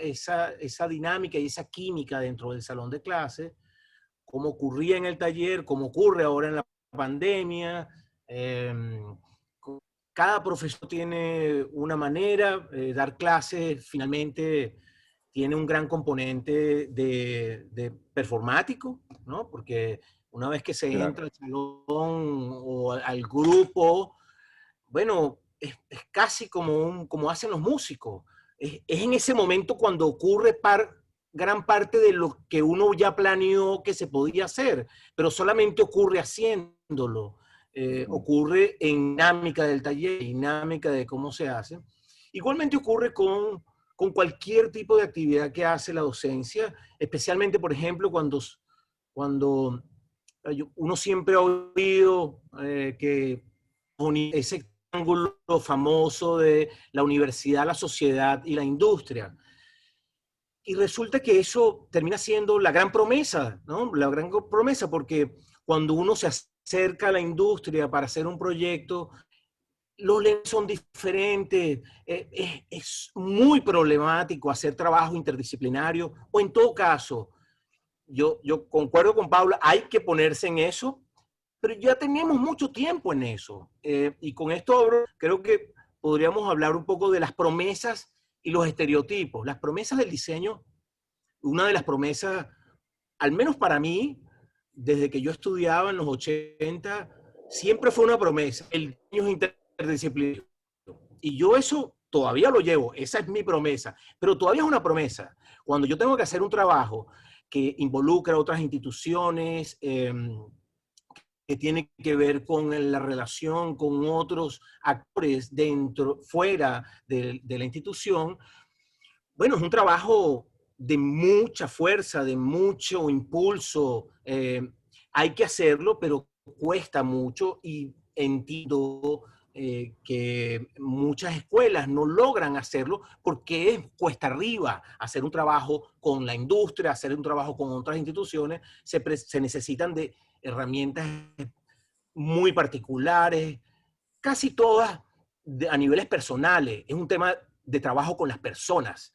dinámica y esa química dentro del salón de clase, cómo ocurría en el taller, cómo ocurre ahora en la pandemia. Cada profesor tiene una manera, dar clases finalmente tiene un gran componente de performático, ¿no? Porque una vez que se entra al salón o al grupo, bueno, es casi como hacen los músicos. Es en ese momento cuando ocurre gran parte de lo que uno ya planeó que se podía hacer, pero solamente ocurre haciéndolo. Ocurre en dinámica del taller, dinámica de cómo se hace. Igualmente ocurre con cualquier tipo de actividad que hace la docencia, especialmente, por ejemplo, cuando uno siempre ha oído que ese ángulo famoso de la universidad, la sociedad y la industria. Y resulta que eso termina siendo la gran promesa, ¿no? La gran promesa, porque cuando uno se acerca a la industria para hacer un proyecto, los lentes son diferentes, es muy problemático hacer trabajo interdisciplinario, o en todo caso, yo concuerdo con Paula, hay que ponerse en eso, pero ya tenemos mucho tiempo en eso. Y con esto creo que podríamos hablar un poco de las promesas y los estereotipos. Las promesas del diseño, una de las promesas, al menos para mí, desde que yo estudiaba en los 80, siempre fue una promesa, el diseño interdisciplinario. Y yo eso todavía lo llevo, esa es mi promesa, pero todavía es una promesa. Cuando yo tengo que hacer un trabajo que involucra a otras instituciones, que tiene que ver con la relación con otros actores fuera de la institución, bueno, es un trabajo de mucha fuerza, de mucho impulso. Hay que hacerlo, pero cuesta mucho y entiendo que muchas escuelas no logran hacerlo porque es cuesta arriba hacer un trabajo con la industria, hacer un trabajo con otras instituciones. Se necesitan de herramientas muy particulares, casi todas a niveles personales. Es un tema de trabajo con las personas.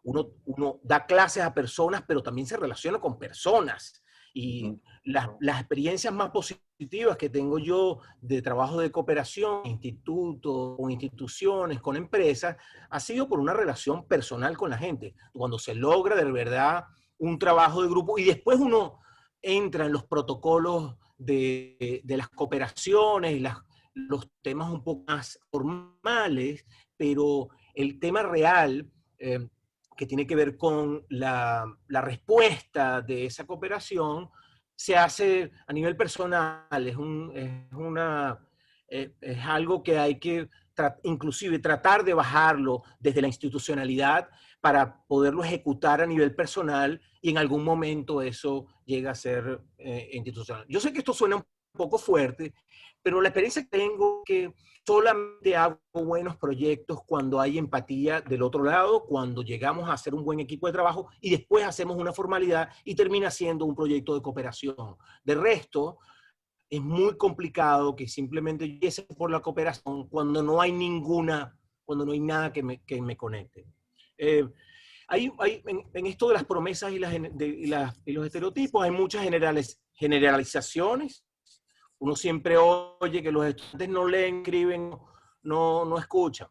Uno da clases a personas, pero también se relaciona con personas. Y las experiencias más positivas que tengo yo de trabajo de cooperación, institutos, con instituciones, con empresas, ha sido por una relación personal con la gente. Cuando se logra de verdad un trabajo de grupo y después uno entra en los protocolos de las cooperaciones, los temas un poco más formales, pero el tema real que tiene que ver con la respuesta de esa cooperación se hace a nivel personal. Es algo que hay que inclusive tratar de bajarlo desde la institucionalidad para poderlo ejecutar a nivel personal y en algún momento eso llega a ser institucional. Yo sé que esto suena un poco fuerte, pero la experiencia que tengo es que solamente hago buenos proyectos cuando hay empatía del otro lado, cuando llegamos a hacer un buen equipo de trabajo y después hacemos una formalidad y termina siendo un proyecto de cooperación. De resto, es muy complicado que simplemente empiece por la cooperación cuando no hay nada que me conecte. En esto de las promesas y los estereotipos hay muchas generalizaciones. Uno siempre oye que los estudiantes no leen, escriben, no escuchan.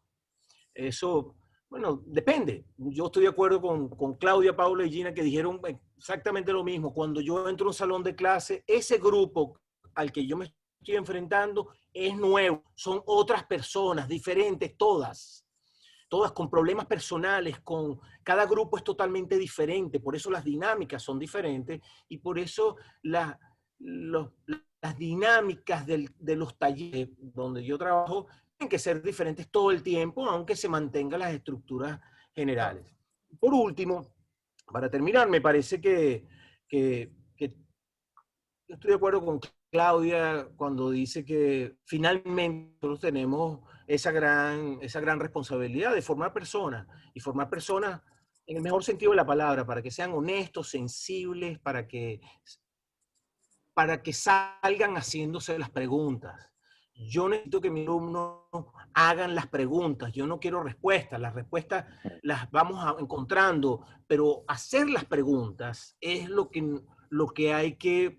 Eso, bueno, depende. Yo estoy de acuerdo con Claudia, Paula y Gina que dijeron exactamente lo mismo. Cuando yo entro a un salón de clase, ese grupo al que yo me estoy enfrentando es nuevo. Son otras personas, diferentes, todas con problemas personales, cada grupo es totalmente diferente, por eso las dinámicas son diferentes y por eso las dinámicas de los talleres donde yo trabajo tienen que ser diferentes todo el tiempo, aunque se mantengan las estructuras generales. Por último, para terminar, me parece que yo estoy de acuerdo con Claudia cuando dice que finalmente nosotros tenemos esa gran responsabilidad de formar personas, y formar personas en el mejor sentido de la palabra, para que sean honestos, sensibles, para que salgan haciéndose las preguntas. Yo necesito que mis alumnos hagan las preguntas, yo no quiero respuestas, las respuestas las vamos encontrando, pero hacer las preguntas es lo que hay que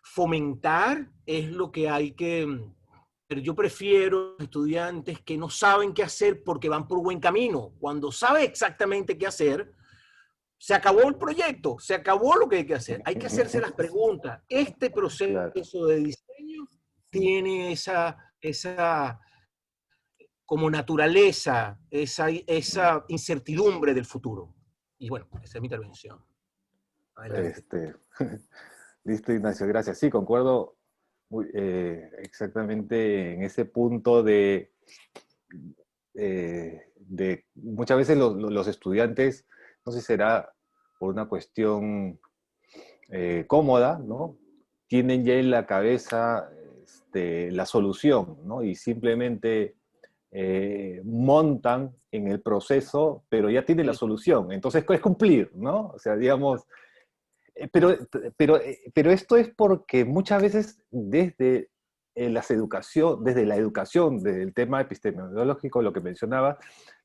fomentar, es lo que hay que... Yo prefiero estudiantes que no saben qué hacer porque van por buen camino. Cuando sabe exactamente qué hacer, se acabó el proyecto, se acabó lo que hay que hacer. Hay que hacerse las preguntas. Este proceso de diseño tiene esa como naturaleza, esa incertidumbre del futuro. Y bueno, esa es mi intervención. Adelante. Listo, Ignacio, gracias. Sí, concuerdo exactamente en ese punto de muchas veces los estudiantes, no sé si será por una cuestión cómoda, ¿no? Tienen ya en la cabeza la solución, ¿no? Y simplemente montan en el proceso, pero ya tienen la solución. Entonces es cumplir, ¿no? O sea, digamos, pero esto es porque muchas veces desde desde la educación, desde el tema epistemológico, lo que mencionaba,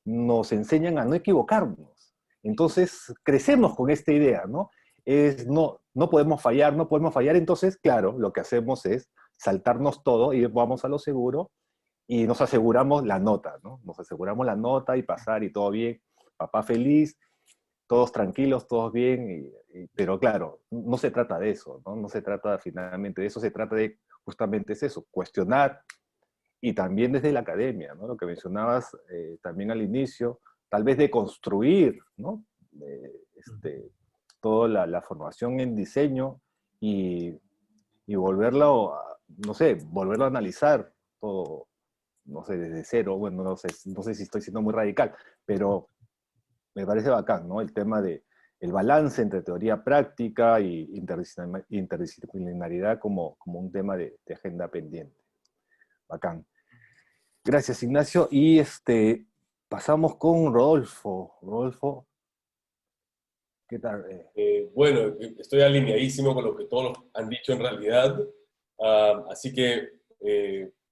nos enseñan a no equivocarnos. Entonces crecemos con esta idea, ¿no? No podemos fallar, no podemos fallar. Entonces, claro, lo que hacemos es saltarnos todo y vamos a lo seguro y nos aseguramos la nota, ¿no? Nos aseguramos la nota y pasar y todo bien, papá feliz, todos tranquilos, todos bien, pero claro, no se trata de eso, ¿no? No se trata finalmente de eso, se trata de justamente es eso, cuestionar, y también desde la academia, ¿no? Lo que mencionabas también al inicio, tal vez de construir, ¿no? Toda la formación en diseño y volverlo, no sé, volverlo a analizar todo, no sé, desde cero, bueno, no sé si estoy siendo muy radical, pero me parece bacán, ¿no? El tema de el balance entre teoría práctica y interdisciplinaridad como un tema de agenda pendiente. Bacán. Gracias, Ignacio. Y pasamos con Rodolfo. Rodolfo, ¿qué tal? Bueno, estoy alineadísimo con lo que todos han dicho en realidad, así que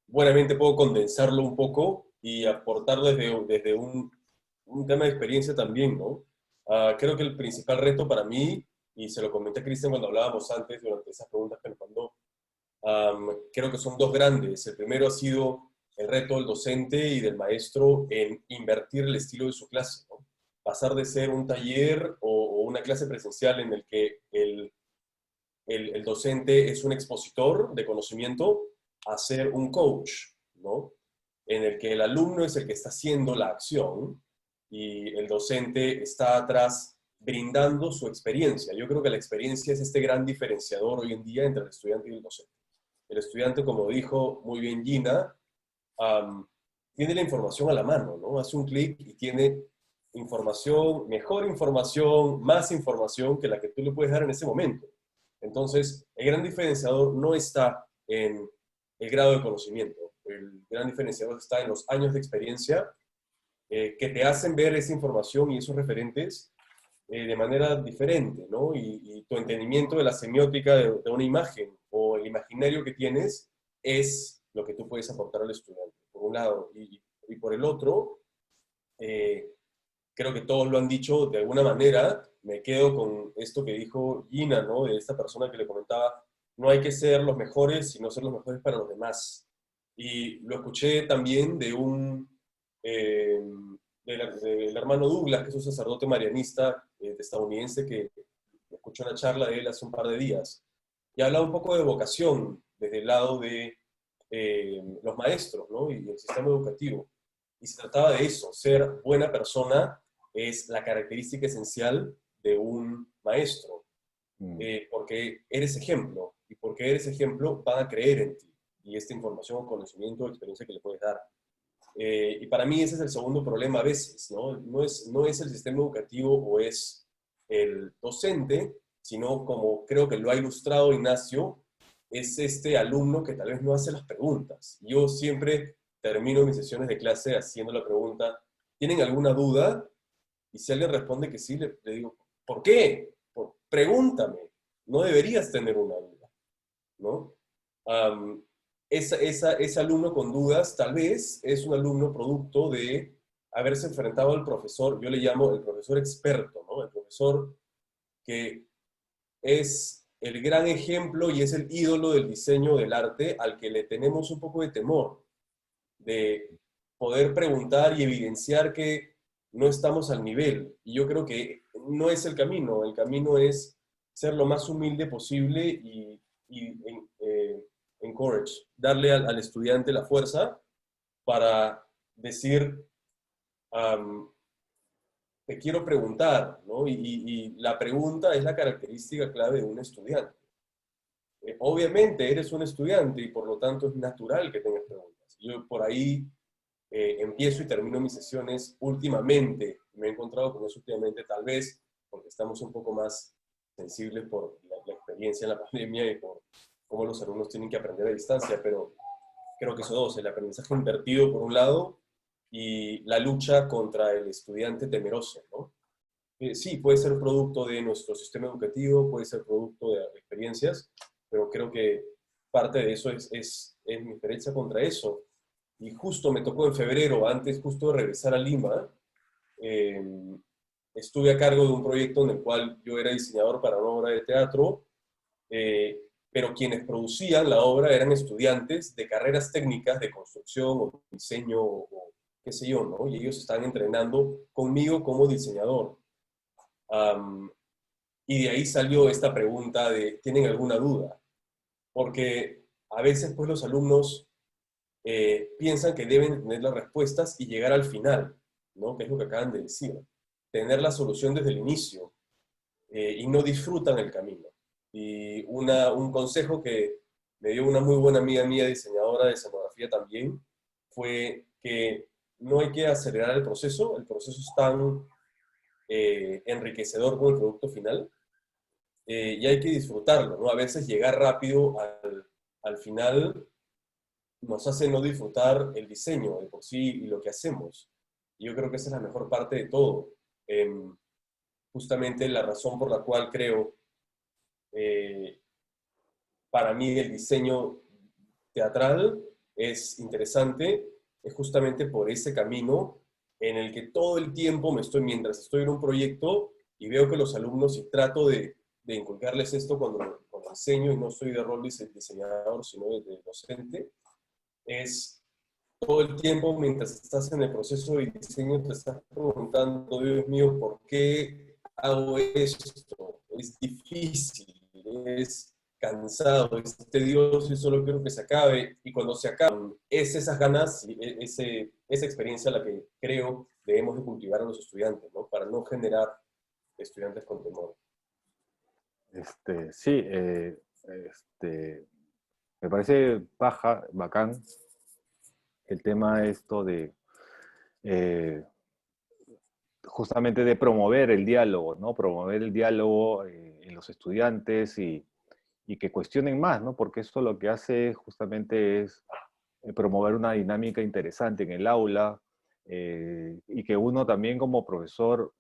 buenamente puedo condensarlo un poco y aportar desde un tema de experiencia también, ¿no? Creo que el principal reto para mí, y se lo comenté a Cristian cuando hablábamos antes, durante esas preguntas que nos mandó, creo que son dos grandes. El primero ha sido el reto del docente y del maestro en invertir el estilo de su clase, ¿no? Pasar de ser un taller o una clase presencial en el que el docente es un expositor de conocimiento a ser un coach, ¿no? En el que el alumno es el que está haciendo la acción y el docente está atrás brindando su experiencia. Yo creo que la experiencia es este gran diferenciador hoy en día entre el estudiante y el docente. El estudiante, como dijo muy bien Gina, tiene la información a la mano, ¿no? Hace un clic y tiene información, mejor información, más información que la que tú le puedes dar en ese momento. Entonces, el gran diferenciador no está en el grado de conocimiento. El gran diferenciador está en los años de experiencia que te hacen ver esa información y esos referentes de manera diferente, ¿no? Y tu entendimiento de la semiótica de una imagen o el imaginario que tienes es lo que tú puedes aportar al estudiante, por un lado. Y por el otro, creo que todos lo han dicho de alguna manera, me quedo con esto que dijo Gina, ¿no? De esta persona que le comentaba, no hay que ser los mejores, sino ser los mejores para los demás. Y lo escuché también de del hermano Douglas, que es un sacerdote marianista estadounidense, que escuché una charla de él hace un par de días, y hablaba un poco de vocación desde el lado de los maestros, ¿no? Y el sistema educativo. Y se trataba de eso, ser buena persona es la característica esencial de un maestro, porque eres ejemplo, y porque eres ejemplo van a creer en ti, y esta información, conocimiento, experiencia que le puedes dar. Y para mí ese es el segundo problema a veces, ¿no? No es el sistema educativo o es el docente, sino como creo que lo ha ilustrado Ignacio, es este alumno que tal vez no hace las preguntas. Yo siempre termino mis sesiones de clase haciendo la pregunta, ¿tienen alguna duda? Y si alguien responde que sí, le digo, ¿por qué? Pregúntame, no deberías tener una duda, ¿no? Ese alumno con dudas tal vez es un alumno producto de haberse enfrentado al profesor, yo le llamo el profesor experto, ¿no? El profesor que es el gran ejemplo y es el ídolo del diseño del arte al que le tenemos un poco de temor, de poder preguntar y evidenciar que no estamos al nivel. Y yo creo que no es el camino es ser lo más humilde posible y encourage, darle al estudiante la fuerza para decir, te quiero preguntar, ¿no? Y la pregunta es la característica clave de un estudiante. Obviamente eres un estudiante y por lo tanto es natural que tengas preguntas. Yo por ahí empiezo y termino mis sesiones últimamente. Me he encontrado con eso últimamente, tal vez porque estamos un poco más sensibles por la experiencia en la pandemia y por cómo los alumnos tienen que aprender a distancia, pero creo que son dos, el aprendizaje invertido por un lado y la lucha contra el estudiante temeroso, ¿no? Sí, puede ser producto de nuestro sistema educativo, puede ser producto de experiencias, pero creo que parte de eso es mi experiencia contra eso. Y justo me tocó en febrero, antes justo de regresar a Lima, estuve a cargo de un proyecto en el cual yo era diseñador para una obra de teatro, pero quienes producían la obra eran estudiantes de carreras técnicas de construcción o diseño o qué sé yo, ¿no? Y ellos estaban entrenando conmigo como diseñador. Y de ahí salió esta pregunta de, ¿tienen alguna duda? Porque a veces pues los alumnos piensan que deben tener las respuestas y llegar al final, ¿no? Que es lo que acaban de decir. Tener la solución desde el inicio y no disfrutan el camino. Y un consejo que me dio una muy buena amiga mía, diseñadora de escenografía también, fue que no hay que acelerar el proceso es tan enriquecedor como el producto final, y hay que disfrutarlo, ¿no? A veces llegar rápido al final nos hace no disfrutar el diseño de por sí y lo que hacemos. Y yo creo que esa es la mejor parte de todo. Justamente la razón por la cual creo, para mí el diseño teatral es interesante, es justamente por ese camino en el que todo el tiempo mientras estoy en un proyecto y veo que los alumnos, y trato de inculcarles esto cuando enseño, y no soy de rol de diseñador, sino de docente, es todo el tiempo mientras estás en el proceso de diseño te estás preguntando, Dios mío, ¿por qué hago esto? Es difícil, es cansado, es tedioso y solo quiero que se acabe. Y cuando se acaba, es esas ganas, esa experiencia la que creo debemos de cultivar a los estudiantes, ¿no? Para no generar estudiantes con temor. Sí, me parece bacán el tema esto de justamente de promover el diálogo, ¿no? Promover el diálogo en los estudiantes y que cuestionen más, ¿no? Porque eso lo que hace justamente es promover una dinámica interesante en el aula y que uno también como profesor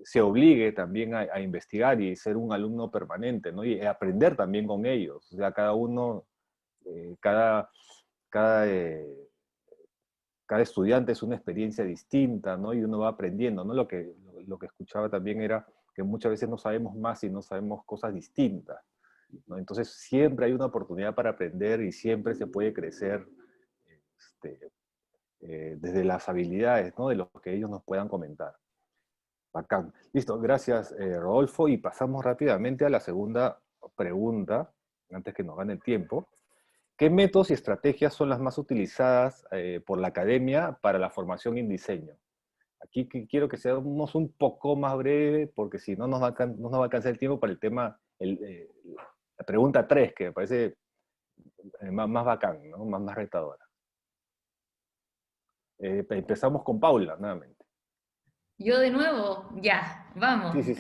se obligue también a investigar y ser un alumno permanente, ¿no? Y aprender también con ellos. O sea, cada uno, cada estudiante es una experiencia distinta, ¿no? Y uno va aprendiendo, ¿no? Lo que escuchaba también era que muchas veces no sabemos más y no sabemos cosas distintas, ¿no? Entonces siempre hay una oportunidad para aprender y siempre se puede crecer desde las habilidades, ¿no? De lo que ellos nos puedan comentar. Bacán. Listo, gracias Rodolfo, y pasamos rápidamente a la segunda pregunta, antes que nos gane el tiempo. ¿Qué métodos y estrategias son las más utilizadas por la academia para la formación en diseño? Aquí quiero que seamos un poco más breve, porque si no nos va a alcanzar el tiempo para el tema, la pregunta 3, que me parece más bacán, ¿no? Más retadora. Empezamos con Paula, nuevamente. Yo de nuevo, ya, vamos. Sí.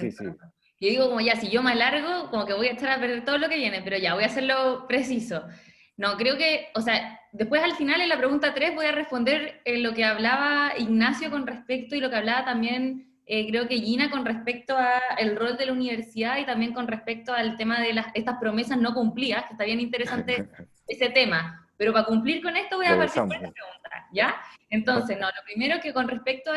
Yo digo como ya, si yo me alargo, como que voy a echar a perder todo lo que viene, pero ya, voy a hacerlo preciso. No, creo que, o sea, después al final en la pregunta 3 voy a responder lo que hablaba Ignacio con respecto, y lo que hablaba también, creo que Gina, con respecto al rol de la universidad y también con respecto al tema de estas promesas no cumplidas, que está bien interesante ese tema. Pero para cumplir con esto voy a partir por esta pregunta, ¿ya? Entonces, no, lo primero que con respecto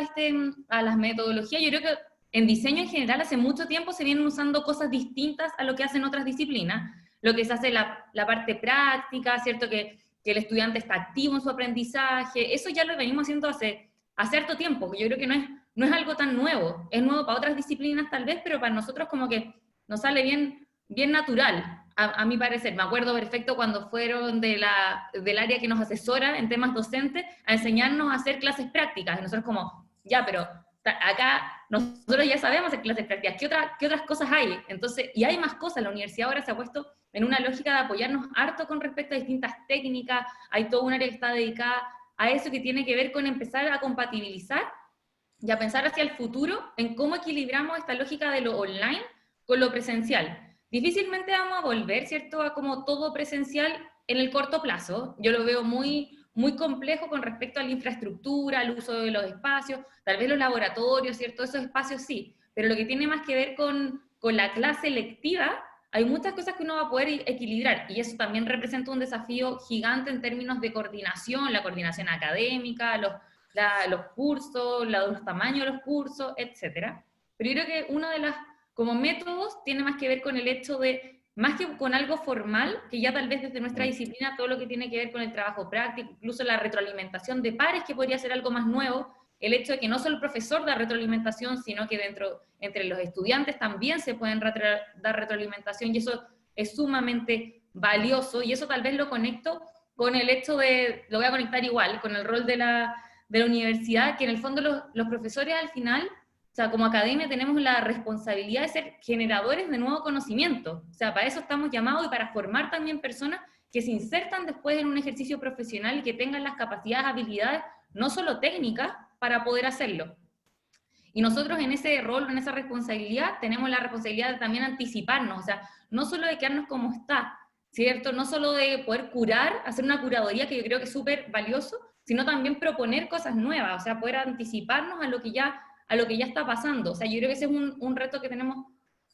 a las metodologías, yo creo que en diseño en general hace mucho tiempo se vienen usando cosas distintas a lo que hacen otras disciplinas. Lo que se hace la parte práctica, ¿cierto? Que el estudiante está activo en su aprendizaje, eso ya lo venimos haciendo hace harto tiempo, que yo creo que no es algo tan nuevo. Es nuevo para otras disciplinas tal vez, pero para nosotros como que nos sale bien natural. A mi parecer, me acuerdo perfecto cuando fueron del área que nos asesora en temas docentes a enseñarnos a hacer clases prácticas, y nosotros como, ya, pero acá nosotros ya sabemos en clases prácticas qué otras cosas hay. Entonces, y hay más cosas. La universidad ahora se ha puesto en una lógica de apoyarnos harto con respecto a distintas técnicas. Hay todo un área que está dedicada a eso, que tiene que ver con empezar a compatibilizar y a pensar hacia el futuro en cómo equilibramos esta lógica de lo online con lo presencial. Difícilmente vamos a volver, ¿cierto?, a como todo presencial en el corto plazo. Yo lo veo muy complejo con respecto a la infraestructura, al uso de los espacios, tal vez los laboratorios, ¿cierto? Esos espacios sí, pero lo que tiene más que ver con la clase lectiva, hay muchas cosas que uno va a poder equilibrar, y eso también representa un desafío gigante en términos de coordinación, la coordinación académica, los cursos, los tamaños de los cursos, etc. Pero yo creo que uno de las, como métodos, tiene más que ver con el hecho de, más que con algo formal, que ya tal vez desde nuestra disciplina, todo lo que tiene que ver con el trabajo práctico, incluso la retroalimentación de pares, que podría ser algo más nuevo, el hecho de que no solo el profesor da retroalimentación, sino que entre los estudiantes también se pueden dar retroalimentación, y eso es sumamente valioso, y eso tal vez lo conecto con el hecho de, lo voy a conectar igual, con el rol de la universidad, que en el fondo los profesores al final, o sea, como academia tenemos la responsabilidad de ser generadores de nuevo conocimiento. O sea, para eso estamos llamados, y para formar también personas que se insertan después en un ejercicio profesional y que tengan las capacidades, habilidades, no solo técnicas, para poder hacerlo. Y nosotros en ese rol, en esa responsabilidad, tenemos la responsabilidad de también anticiparnos, o sea, no solo de quedarnos como está, ¿cierto? No solo de poder curar, hacer una curaduría, que yo creo que es súper valioso, sino también proponer cosas nuevas, o sea, poder anticiparnos a lo que ya está pasando. O sea, yo creo que ese es un reto que tenemos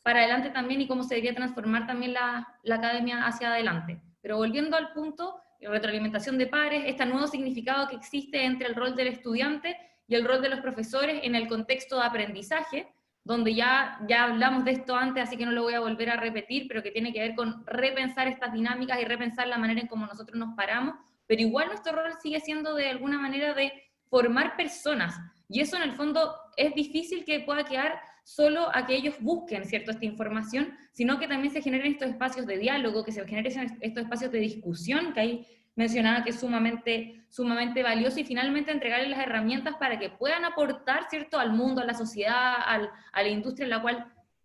para adelante también, y cómo se debería transformar también la academia hacia adelante. Pero volviendo al punto, retroalimentación de pares, este nuevo significado que existe entre el rol del estudiante y el rol de los profesores en el contexto de aprendizaje, donde ya hablamos de esto antes, así que no lo voy a volver a repetir, pero que tiene que ver con repensar estas dinámicas y repensar la manera en cómo nosotros nos paramos, pero igual nuestro rol sigue siendo de alguna manera de formar personas, y eso en el fondo es difícil que pueda quedar solo a que ellos busquen, ¿cierto?, esta información, sino que también se generen estos espacios de diálogo, que se generen estos espacios de discusión, que ahí mencionaba que es sumamente valioso, y finalmente entregarles las herramientas para que puedan aportar, ¿cierto?, al mundo, a la sociedad, a la industria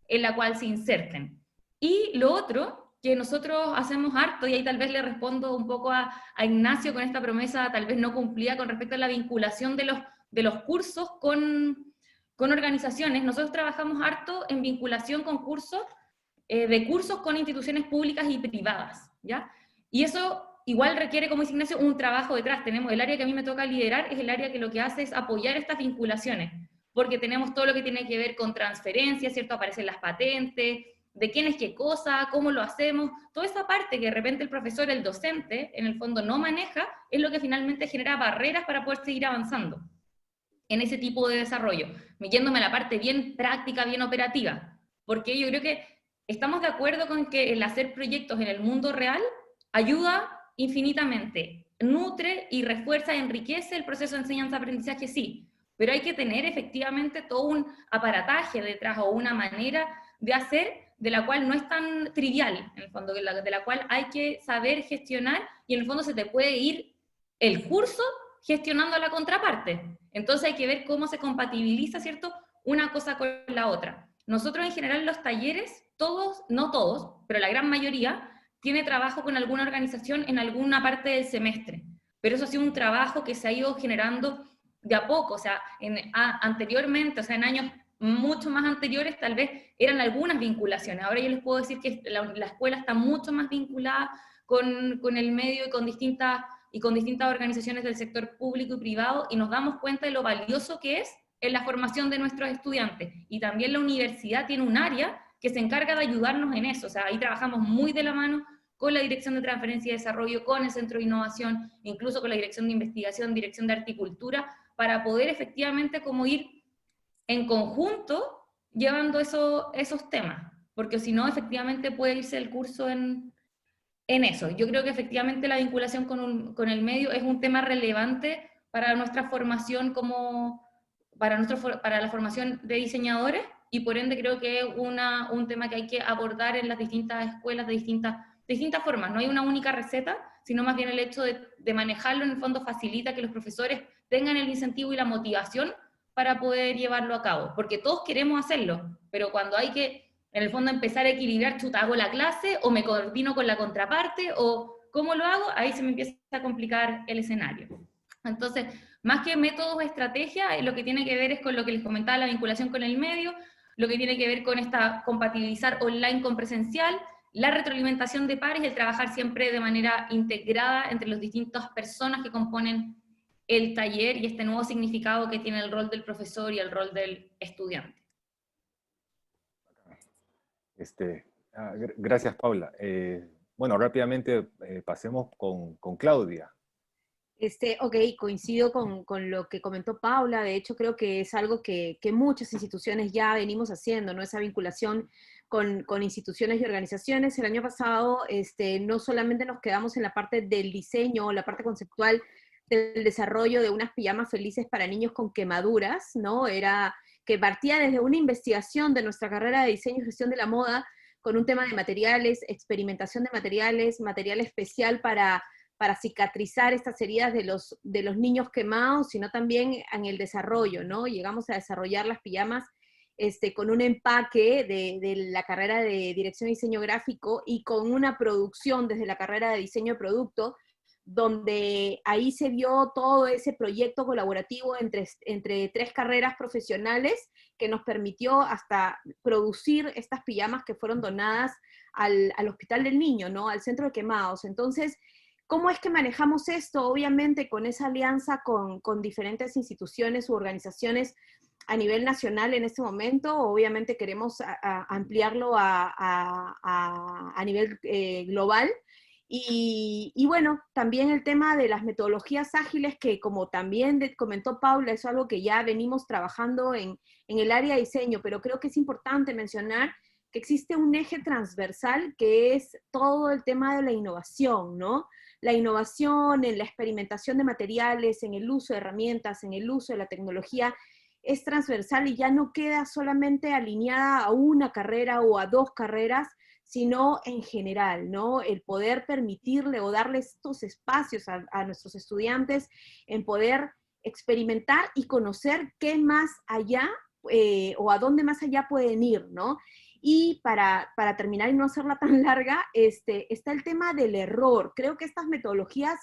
en la cual se inserten. Y lo otro que nosotros hacemos harto, y ahí tal vez le respondo un poco a Ignacio con esta promesa tal vez no cumplida con respecto a la vinculación de los cursos con organizaciones. Nosotros trabajamos harto en vinculación con cursos con instituciones públicas y privadas, ¿ya? Y eso igual requiere, como dice Ignacio, un trabajo detrás. Tenemos el área que a mí me toca liderar, es el área que lo que hace es apoyar estas vinculaciones, porque tenemos todo lo que tiene que ver con transferencia, ¿cierto? Aparecen las patentes, de quién es qué cosa, cómo lo hacemos, toda esa parte que de repente el profesor, el docente, en el fondo no maneja, es lo que finalmente genera barreras para poder seguir avanzando en ese tipo de desarrollo, yéndome a la parte bien práctica, bien operativa, porque yo creo que estamos de acuerdo con que el hacer proyectos en el mundo real ayuda infinitamente, nutre y refuerza, enriquece el proceso de enseñanza-aprendizaje, sí, pero hay que tener efectivamente todo un aparataje detrás, o una manera de hacer de la cual no es tan trivial, en el fondo, de la cual hay que saber gestionar, y en el fondo se te puede ir el curso gestionando a la contraparte. Entonces hay que ver cómo se compatibiliza, ¿cierto?, una cosa con la otra. Nosotros en general los talleres, todos, no todos, pero la gran mayoría, tiene trabajo con alguna organización en alguna parte del semestre, pero eso ha sido un trabajo que se ha ido generando de a poco, o sea, anteriormente, o sea, en años mucho más anteriores, tal vez eran algunas vinculaciones. Ahora yo les puedo decir que la escuela está mucho más vinculada con el medio y con distintas organizaciones del sector público y privado, y nos damos cuenta de lo valioso que es en la formación de nuestros estudiantes. Y también la universidad tiene un área que se encarga de ayudarnos en eso. O sea, ahí trabajamos muy de la mano con la Dirección de Transferencia y Desarrollo, con el Centro de Innovación, incluso con la Dirección de Investigación, Dirección de Articultura, para poder efectivamente como ir en conjunto llevando esos temas, porque si no, efectivamente puede irse el curso en eso. Yo creo que efectivamente la vinculación con el medio es un tema relevante para nuestra formación para la formación de diseñadores, y por ende creo que es un tema que hay que abordar en las distintas escuelas de distintas formas. No hay una única receta, sino más bien el hecho de manejarlo en el fondo facilita que los profesores tengan el incentivo y la motivación para poder llevarlo a cabo, porque todos queremos hacerlo, pero cuando hay que, en el fondo, empezar a equilibrar, chuta, ¿hago la clase o me coordino con la contraparte o cómo lo hago? Ahí se me empieza a complicar el escenario. Entonces, más que métodos o estrategias, lo que tiene que ver es con lo que les comentaba, la vinculación con el medio, lo que tiene que ver con compatibilizar online con presencial, la retroalimentación de pares, el trabajar siempre de manera integrada entre las distintas personas que componen el taller y este nuevo significado que tiene el rol del profesor y el rol del estudiante. Gracias, Paula. Bueno, rápidamente pasemos con Claudia. Ok, coincido con lo que comentó Paula. De hecho, creo que es algo que muchas instituciones ya venimos haciendo, ¿no? Esa vinculación con instituciones y organizaciones. El año pasado no solamente nos quedamos en la parte del diseño o la parte conceptual del desarrollo de unas pijamas felices para niños con quemaduras, ¿no? Era que partía desde una investigación de nuestra carrera de diseño y gestión de la moda con un tema de materiales, experimentación de materiales, material especial para cicatrizar estas heridas de los niños quemados, sino también en el desarrollo, ¿no? Llegamos a desarrollar las pijamas con un empaque de la carrera de Dirección de Diseño Gráfico y con una producción desde la carrera de Diseño de Producto, donde ahí se vio todo ese proyecto colaborativo entre 3 carreras profesionales que nos permitió hasta producir estas pijamas que fueron donadas al Hospital del Niño, ¿no? Al Centro de Quemados. Entonces, ¿cómo es que manejamos esto? Obviamente con esa alianza con diferentes instituciones u organizaciones a nivel nacional en este momento. Obviamente queremos ampliarlo a nivel global. Y bueno, también el tema de las metodologías ágiles, que como también comentó Paula, es algo que ya venimos trabajando en el área de diseño, pero creo que es importante mencionar que existe un eje transversal que es todo el tema de la innovación, ¿no? La innovación en la experimentación de materiales, en el uso de herramientas, en el uso de la tecnología, es transversal y ya no queda solamente alineada a una carrera o a 2 carreras, sino en general, ¿no? El poder permitirle o darle estos espacios a nuestros estudiantes en poder experimentar y conocer qué más allá o a dónde más allá pueden ir, ¿no? Y para terminar y no hacerla tan larga, está el tema del error. Creo que estas metodologías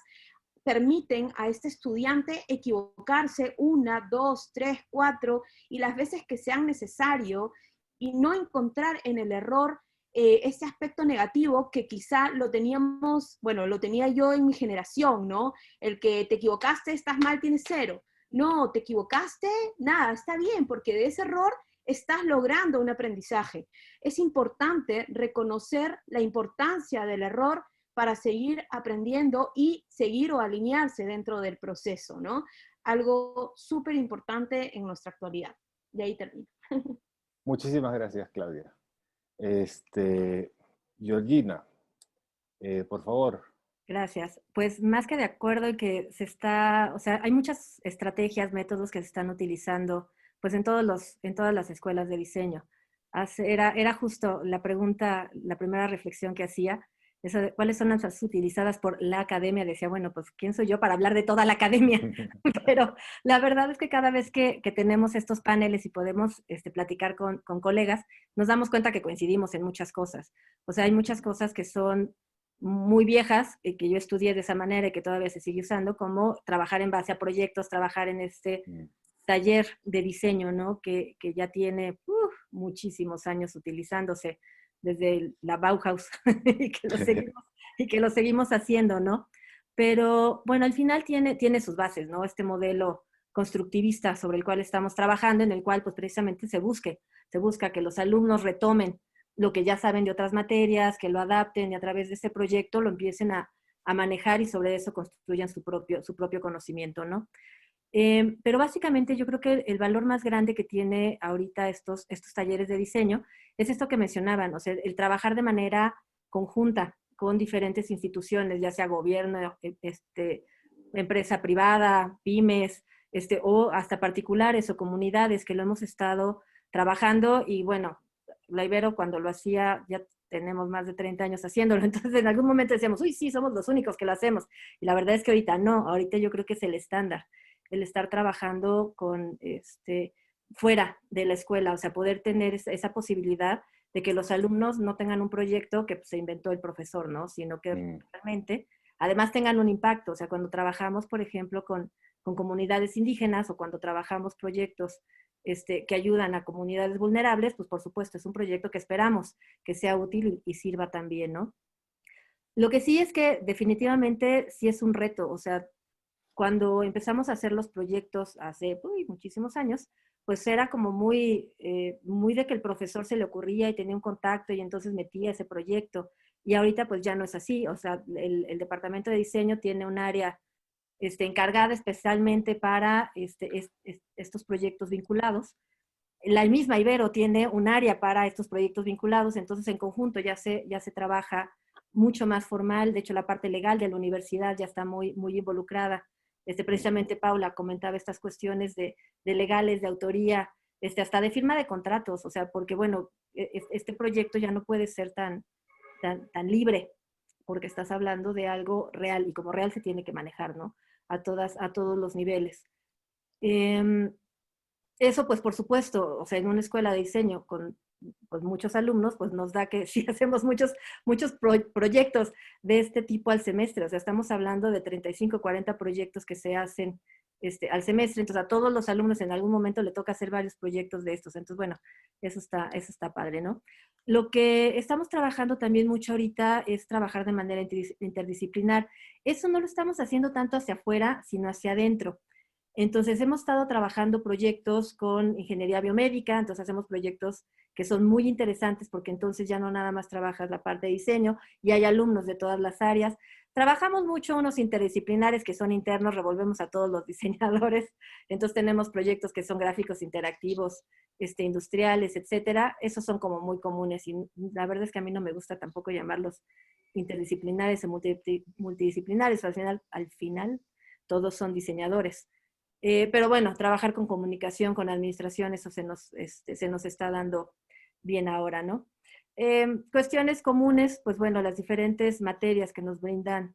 permiten a este estudiante equivocarse 1, 2, 3, 4 y las veces que sean necesario y no encontrar en el error ese aspecto negativo que quizá lo teníamos, bueno, lo tenía yo en mi generación, ¿no? El que te equivocaste, estás mal, tienes 0. No, te equivocaste, nada, está bien, porque de ese error estás logrando un aprendizaje. Es importante reconocer la importancia del error para seguir aprendiendo y seguir o alinearse dentro del proceso, ¿no? Algo súper importante en nuestra actualidad. Y ahí termino. Muchísimas gracias, Claudia. Georgina, por favor. Gracias. Pues más que de acuerdo en que o sea, hay muchas estrategias, métodos que se están utilizando pues en todas las escuelas de diseño. Era justo la pregunta, la primera reflexión que hacía, esa de cuáles son las utilizadas por la academia. Decía, bueno, pues ¿quién soy yo para hablar de toda la academia? Pero la verdad es que cada vez que tenemos estos paneles y podemos platicar con colegas, nos damos cuenta que coincidimos en muchas cosas. O sea, hay muchas cosas que son muy viejas y que yo estudié de esa manera y que todavía se sigue usando, como trabajar en base a proyectos, trabajar en taller de diseño, ¿no? Que ya tiene muchísimos años utilizándose desde la Bauhaus y que lo seguimos haciendo, ¿no? Pero bueno, al final tiene sus bases, ¿no? Este modelo constructivista sobre el cual estamos trabajando, en el cual pues precisamente se busca que los alumnos retomen lo que ya saben de otras materias, que lo adapten y a través de este proyecto lo empiecen a manejar y sobre eso construyan su propio conocimiento, ¿no? Pero básicamente yo creo que el valor más grande que tiene ahorita estos talleres de diseño es esto que mencionaban, o sea, el trabajar de manera conjunta con diferentes instituciones, ya sea gobierno, empresa privada, pymes, o hasta particulares o comunidades que lo hemos estado trabajando. Y bueno, la Ibero cuando lo hacía, ya tenemos más de 30 años haciéndolo, entonces en algún momento decíamos, uy, sí, somos los únicos que lo hacemos. Y la verdad es que ahorita no, ahorita yo creo que es el estándar. el estar trabajando con, fuera de la escuela, o sea, poder tener esa posibilidad de que los alumnos no tengan un proyecto que pues, se inventó el profesor, ¿no? Sino que realmente, además tengan un impacto. O sea, cuando trabajamos, por ejemplo, con comunidades indígenas o cuando trabajamos proyectos que ayudan a comunidades vulnerables, pues por supuesto es un proyecto que esperamos que sea útil y sirva también, ¿no? Lo que sí es que definitivamente sí es un reto. O sea, cuando empezamos a hacer los proyectos hace muchísimos años, pues era como muy de que el profesor se le ocurría y tenía un contacto y entonces metía ese proyecto. Y ahorita pues ya no es así. O sea, el departamento de diseño tiene un área encargada especialmente para estos proyectos vinculados. La misma Ibero tiene un área para estos proyectos vinculados, entonces en conjunto ya se trabaja mucho más formal. De hecho, la parte legal de la universidad ya está muy, muy involucrada. Precisamente Paula comentaba estas cuestiones de legales, de autoría, hasta de firma de contratos, o sea, porque bueno, este proyecto ya no puede ser tan libre, porque estás hablando de algo real, y como real se tiene que manejar, ¿no? A todos los niveles. Eso, pues, por supuesto, o sea, en una escuela de diseño con pues, muchos alumnos, pues nos da que sí hacemos muchos proyectos de este tipo al semestre. O sea, estamos hablando de 35, 40 proyectos que se hacen al semestre. Entonces, a todos los alumnos en algún momento le toca hacer varios proyectos de estos. Entonces, bueno, eso está padre, ¿no? Lo que estamos trabajando también mucho ahorita es trabajar de manera interdisciplinar. Eso no lo estamos haciendo tanto hacia afuera, sino hacia adentro. Entonces, hemos estado trabajando proyectos con ingeniería biomédica, entonces hacemos proyectos que son muy interesantes porque entonces ya no nada más trabajas la parte de diseño y hay alumnos de todas las áreas. Trabajamos mucho unos interdisciplinares que son internos, revolvemos a todos los diseñadores, entonces tenemos proyectos que son gráficos interactivos, industriales, etcétera. Esos son como muy comunes y la verdad es que a mí no me gusta tampoco llamarlos interdisciplinares o multidisciplinares, al final todos son diseñadores. Pero bueno, trabajar con comunicación, con administración, eso se nos está dando bien ahora, ¿no? Cuestiones comunes, pues bueno, las diferentes materias que nos brindan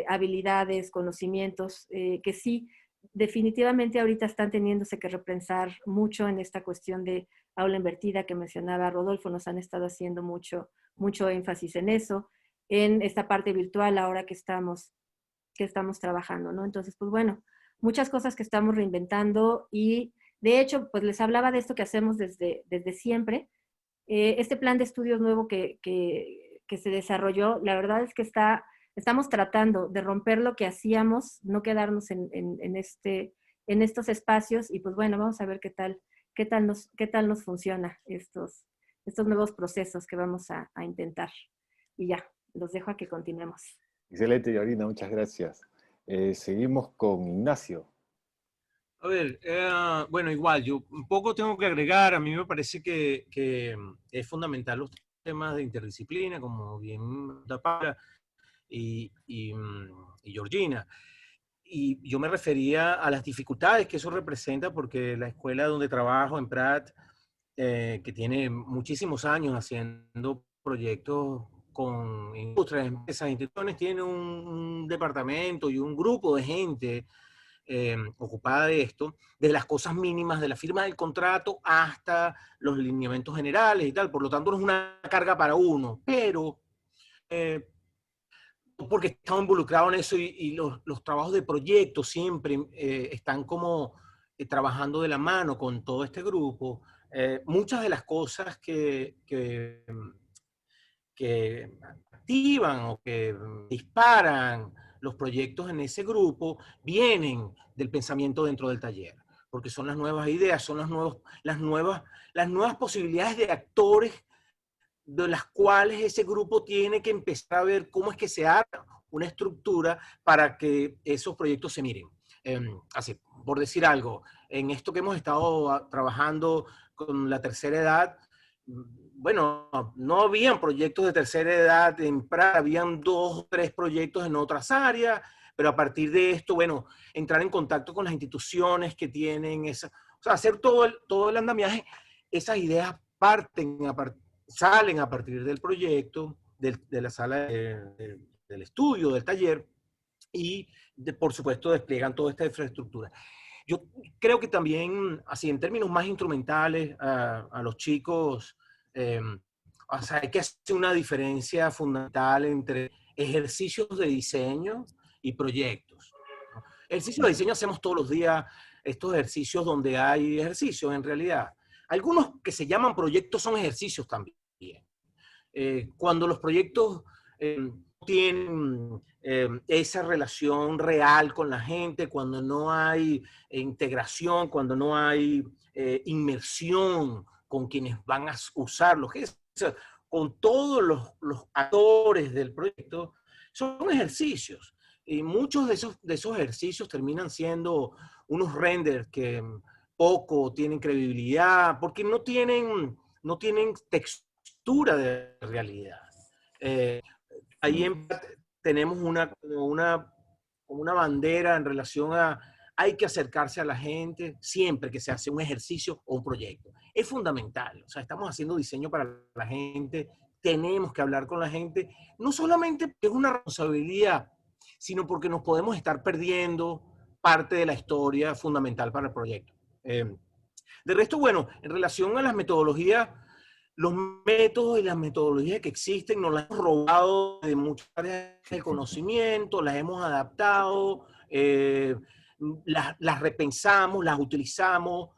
habilidades, conocimientos, que sí, definitivamente ahorita están teniéndose que repensar mucho en esta cuestión de aula invertida que mencionaba Rodolfo. Nos han estado haciendo mucho énfasis en eso, en esta parte virtual ahora que estamos trabajando, ¿no? Entonces, pues bueno, muchas cosas que estamos reinventando y de hecho, pues les hablaba de esto que hacemos desde siempre. Este plan de estudios nuevo que se desarrolló, la verdad es que estamos tratando de romper lo que hacíamos, no quedarnos en estos espacios y pues bueno, vamos a ver qué tal nos funciona estos nuevos procesos que vamos a intentar. Y ya, los dejo a que continuemos. Excelente, Yorina, muchas gracias. Seguimos con Ignacio. A ver, bueno, igual, yo un poco tengo que agregar. A mí me parece que es fundamental los temas de interdisciplina, como bien Paula y Georgina. Y yo me refería a las dificultades que eso representa, porque la escuela donde trabajo, en Prat, que tiene muchísimos años haciendo proyectos con industrias, empresas, instituciones, tiene un departamento y un grupo de gente ocupada de esto, desde las cosas mínimas de la firma del contrato hasta los lineamientos generales y tal. Por lo tanto, no es una carga para uno, pero porque estamos involucrados en eso y los trabajos de proyecto siempre están como trabajando de la mano con todo este grupo. Muchas de las cosas que activan o que disparan los proyectos en ese grupo vienen del pensamiento dentro del taller, porque son las nuevas ideas, son las nuevas posibilidades de actores de las cuales ese grupo tiene que empezar a ver cómo es que se arma una estructura para que esos proyectos se miren. Así, por decir algo, en esto que hemos estado trabajando con la tercera edad, bueno, no habían proyectos de tercera edad en Prat, habían 2 o 3 proyectos en otras áreas, pero a partir de esto, bueno, entrar en contacto con las instituciones que tienen esa, o sea, hacer todo el andamiaje, esas ideas salen a partir del proyecto, de la sala del estudio, del taller, y, por supuesto, despliegan toda esta infraestructura. Yo creo que también, así en términos más instrumentales, a los chicos, o sea, hay que hacer una diferencia fundamental entre ejercicios de diseño y proyectos, ¿no? Ejercicios de diseño hacemos todos los días, estos ejercicios donde hay ejercicios en realidad. Algunos que se llaman proyectos son ejercicios también. Cuando los proyectos tienen esa relación real con la gente, cuando no hay integración, cuando no hay inmersión con quienes van a usarlos, con todos los actores del proyecto, son ejercicios. Y muchos de esos ejercicios terminan siendo unos renders que poco tienen credibilidad, porque no tienen textura de realidad. Ahí tenemos una bandera en relación a hay que acercarse a la gente siempre que se hace un ejercicio o un proyecto. Es fundamental. O sea, estamos haciendo diseño para la gente, tenemos que hablar con la gente, no solamente porque es una responsabilidad, sino porque nos podemos estar perdiendo parte de la historia fundamental para el proyecto. De resto, bueno, en relación a las metodologías, los métodos y las metodologías que existen nos las hemos robado de muchas áreas del conocimiento, las hemos adaptado, las repensamos, las utilizamos.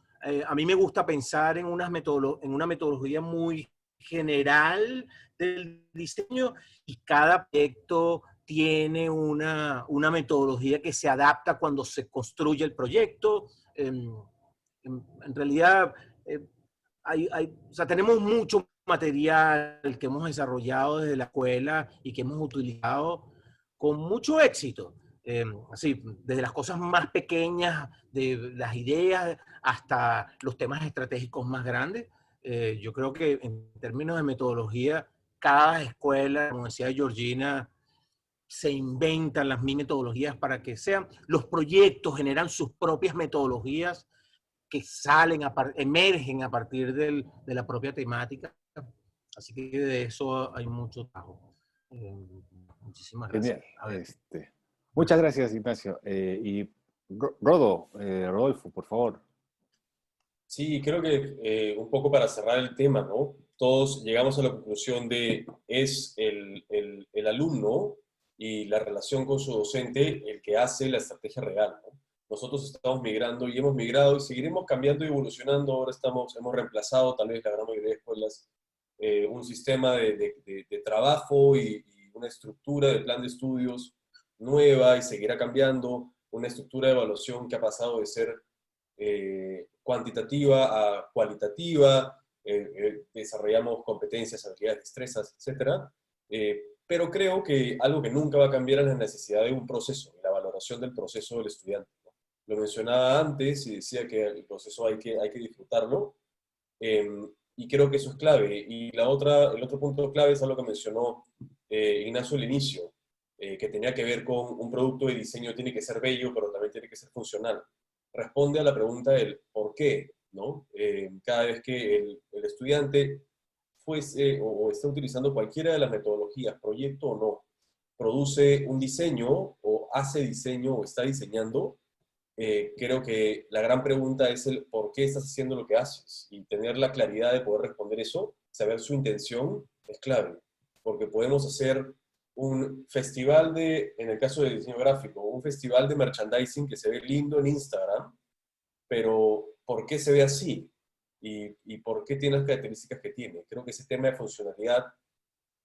A mí me gusta pensar en una metodología muy general del diseño y cada proyecto tiene una metodología que se adapta cuando se construye el proyecto. En realidad, o sea, tenemos mucho material que hemos desarrollado desde la escuela y que hemos utilizado con mucho éxito. Así, desde las cosas más pequeñas, de las ideas, hasta los temas estratégicos más grandes. Yo creo que en términos de metodología, cada escuela, como decía Georgina, se inventan las metodologías para que sean. Los proyectos generan sus propias metodologías que emergen a partir de la propia temática. Así que de eso hay mucho trabajo. Muchísimas gracias. Muchas gracias, Ignacio. Y Rodolfo, por favor. Sí, creo que un poco para cerrar el tema, ¿no? Todos llegamos a la conclusión de es el alumno y la relación con su docente el que hace la estrategia real, ¿no? Nosotros estamos migrando y hemos migrado y seguiremos cambiando y evolucionando. Ahora hemos reemplazado, tal vez la gran mayoría de escuelas, un sistema de trabajo y una estructura de plan de estudios nueva y seguirá cambiando. Una estructura de evaluación que ha pasado de ser cuantitativa a cualitativa. Desarrollamos competencias, habilidades, destrezas, etc. Pero creo que algo que nunca va a cambiar es la necesidad de un proceso, la valoración del proceso del estudiante. Lo mencionaba antes y decía que el proceso hay que disfrutarlo, y creo que eso es clave. Y el otro punto clave es algo que mencionó Ignacio al inicio, que tenía que ver con un producto de diseño tiene que ser bello, pero también tiene que ser funcional. Responde a la pregunta del por qué, ¿no? Cada vez que el estudiante fuese o está utilizando cualquiera de las metodologías, proyecto o no, produce un diseño o hace diseño o está diseñando, creo que la gran pregunta es el por qué estás haciendo lo que haces, y tener la claridad de poder responder eso, saber su intención, es clave, porque podemos hacer un festival en el caso de diseño gráfico, un festival de merchandising que se ve lindo en Instagram, pero ¿por qué se ve así? ¿Y por qué tiene las características que tiene? Creo que ese tema de funcionalidad,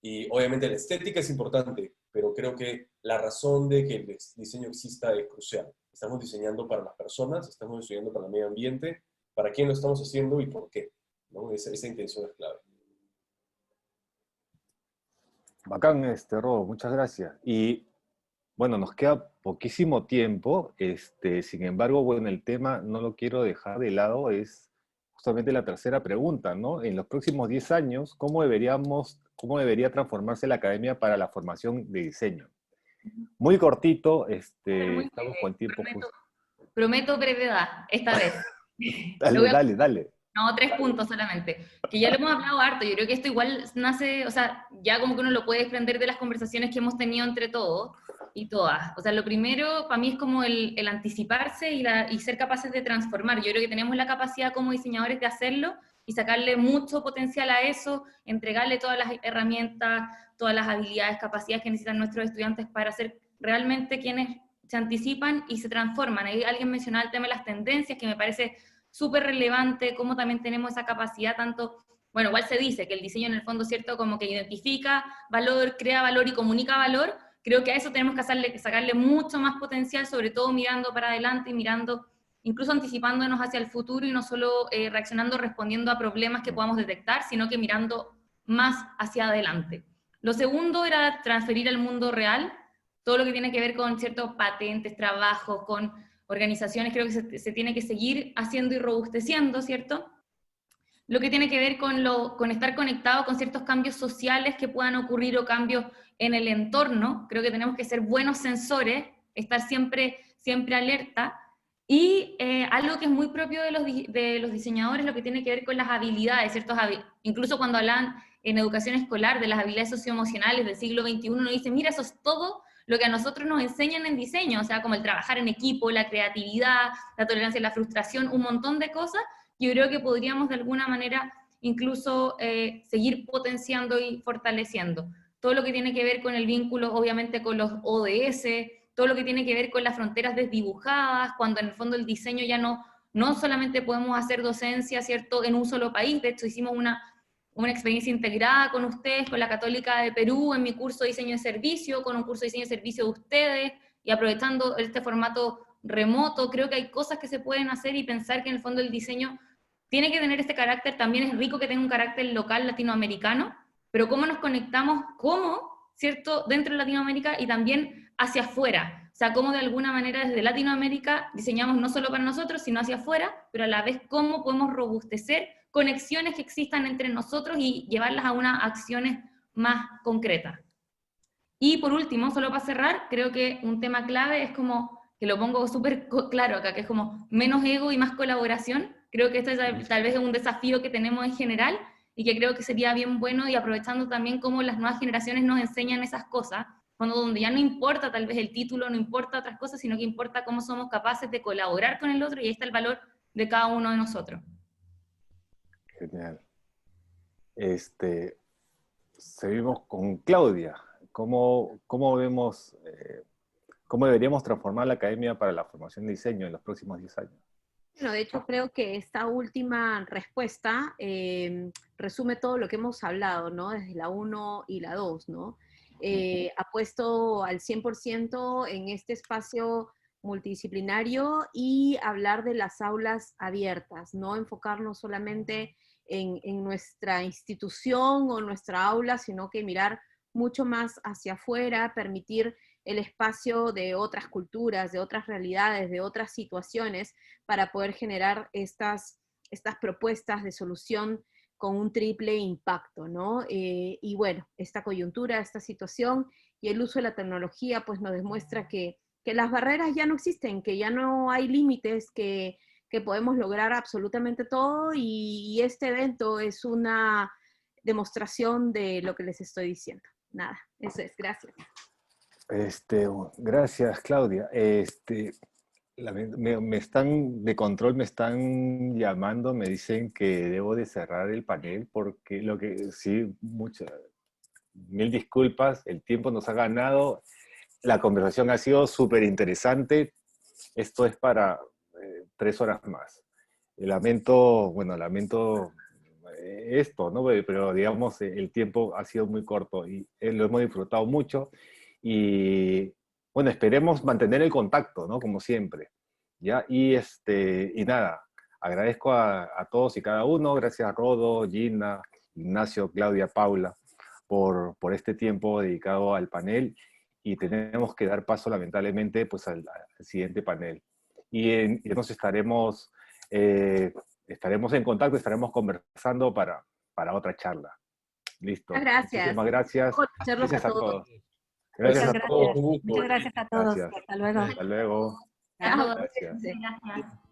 y obviamente la estética es importante, pero creo que la razón de que el diseño exista es crucial. Estamos diseñando para las personas, estamos diseñando para el medio ambiente, para quién lo estamos haciendo y por qué, ¿no? Esa intención es clave. Bacán, Rodo, muchas gracias. Y bueno, nos queda poquísimo tiempo, sin embargo, bueno, el tema no lo quiero dejar de lado, es justamente la tercera pregunta, ¿no? En los próximos 10 años, ¿cómo debería transformarse la academia para la formación de diseño? Muy cortito, estamos con el tiempo justo. Prometo brevedad, esta vez. Dale. No, 3 puntos solamente. Que ya lo hemos hablado harto, yo creo que esto igual nace, o sea, ya como que uno lo puede desprender de las conversaciones que hemos tenido entre todos, y todas. O sea, lo primero para mí es como el anticiparse y ser capaces de transformar. Yo creo que tenemos la capacidad como diseñadores de hacerlo y sacarle mucho potencial a eso, entregarle todas las herramientas, todas las habilidades, capacidades que necesitan nuestros estudiantes para ser realmente quienes se anticipan y se transforman. Ahí alguien mencionaba el tema de las tendencias, que me parece súper relevante, cómo también tenemos esa capacidad tanto. Bueno, igual se dice que el diseño en el fondo, ¿cierto? Como que identifica valor, crea valor y comunica valor. Creo que a eso tenemos que sacarle mucho más potencial, sobre todo mirando para adelante y mirando, incluso anticipándonos hacia el futuro y no solo reaccionando, respondiendo a problemas que podamos detectar, sino que mirando más hacia adelante. Lo segundo era transferir al mundo real todo lo que tiene que ver con ciertos patentes, trabajos, con organizaciones. Creo que se tiene que seguir haciendo y robusteciendo, ¿cierto? Lo que tiene que ver con estar conectado con ciertos cambios sociales que puedan ocurrir o cambios en el entorno. Creo que tenemos que ser buenos sensores, estar siempre alerta. Y algo que es muy propio de los diseñadores, lo que tiene que ver con las habilidades, ¿cierto? Incluso cuando hablan en educación escolar de las habilidades socioemocionales del siglo XXI, uno dice, mira, eso es todo lo que a nosotros nos enseñan en diseño, o sea, como el trabajar en equipo, la creatividad, la tolerancia a la frustración, un montón de cosas. Yo creo que podríamos de alguna manera incluso seguir potenciando y fortaleciendo. Todo lo que tiene que ver con el vínculo, obviamente, con los ODS, todo lo que tiene que ver con las fronteras desdibujadas, cuando en el fondo el diseño ya no solamente podemos hacer docencia, ¿cierto?, en un solo país. De hecho, hicimos una experiencia integrada con ustedes, con la Católica de Perú, en mi curso de diseño de servicio, con un curso de diseño de servicio de ustedes, y aprovechando este formato remoto. Creo que hay cosas que se pueden hacer y pensar que en el fondo el diseño tiene que tener este carácter. También es rico que tenga un carácter local latinoamericano, pero cómo nos conectamos, ¿cierto?, dentro de Latinoamérica y también hacia afuera. O sea, cómo de alguna manera desde Latinoamérica diseñamos no solo para nosotros, sino hacia afuera, pero a la vez cómo podemos robustecer conexiones que existan entre nosotros y llevarlas a unas acciones más concretas. Y por último, solo para cerrar, creo que un tema clave es como, que lo pongo súper claro acá, que es como menos ego y más colaboración. Creo que esto es, tal vez es un desafío que tenemos en general y que creo que sería bien bueno, y aprovechando también cómo las nuevas generaciones nos enseñan esas cosas, cuando donde ya no importa tal vez el título, no importa otras cosas, sino que importa cómo somos capaces de colaborar con el otro, y ahí está el valor de cada uno de nosotros. Genial. Seguimos con Claudia. ¿Cómo vemos, cómo deberíamos transformar la academia para la formación de diseño en los próximos 10 años? Bueno, de hecho creo que esta última respuesta resume todo lo que hemos hablado, ¿no? Desde la 1 y la 2, ¿no? Apuesto al 100% en este espacio multidisciplinario y hablar de las aulas abiertas, no enfocarnos solamente en nuestra institución o nuestra aula, sino que mirar mucho más hacia afuera, permitir el espacio de otras culturas, de otras realidades, de otras situaciones, para poder generar estas propuestas de solución con un triple impacto, ¿no? Y bueno, esta coyuntura, esta situación y el uso de la tecnología, pues nos demuestra que las barreras ya no existen, que ya no hay límites, que podemos lograr absolutamente todo, y este evento es una demostración de lo que les estoy diciendo. Nada, eso es, gracias. Gracias, Claudia. Me están de control, me están llamando, me dicen que debo de cerrar el panel porque mil disculpas, el tiempo nos ha ganado, la conversación ha sido súper interesante, esto es para 3 horas más. Lamento esto, ¿no? Pero digamos, el tiempo ha sido muy corto y lo hemos disfrutado mucho. Y bueno, esperemos mantener el contacto, ¿no? Como siempre, ¿ya? Y nada, agradezco a todos y cada uno, gracias a Rodo, Gina, Ignacio, Claudia, Paula, por este tiempo dedicado al panel, y tenemos que dar paso, lamentablemente, pues al siguiente panel. Y nos estaremos en contacto, estaremos conversando para otra charla. Listo. Gracias. Muchísimas gracias. Gracias a todos. Gracias Muchas a todos. gracias a todos. Gracias. Hasta luego. Hasta luego. Chao. Gracias. Gracias.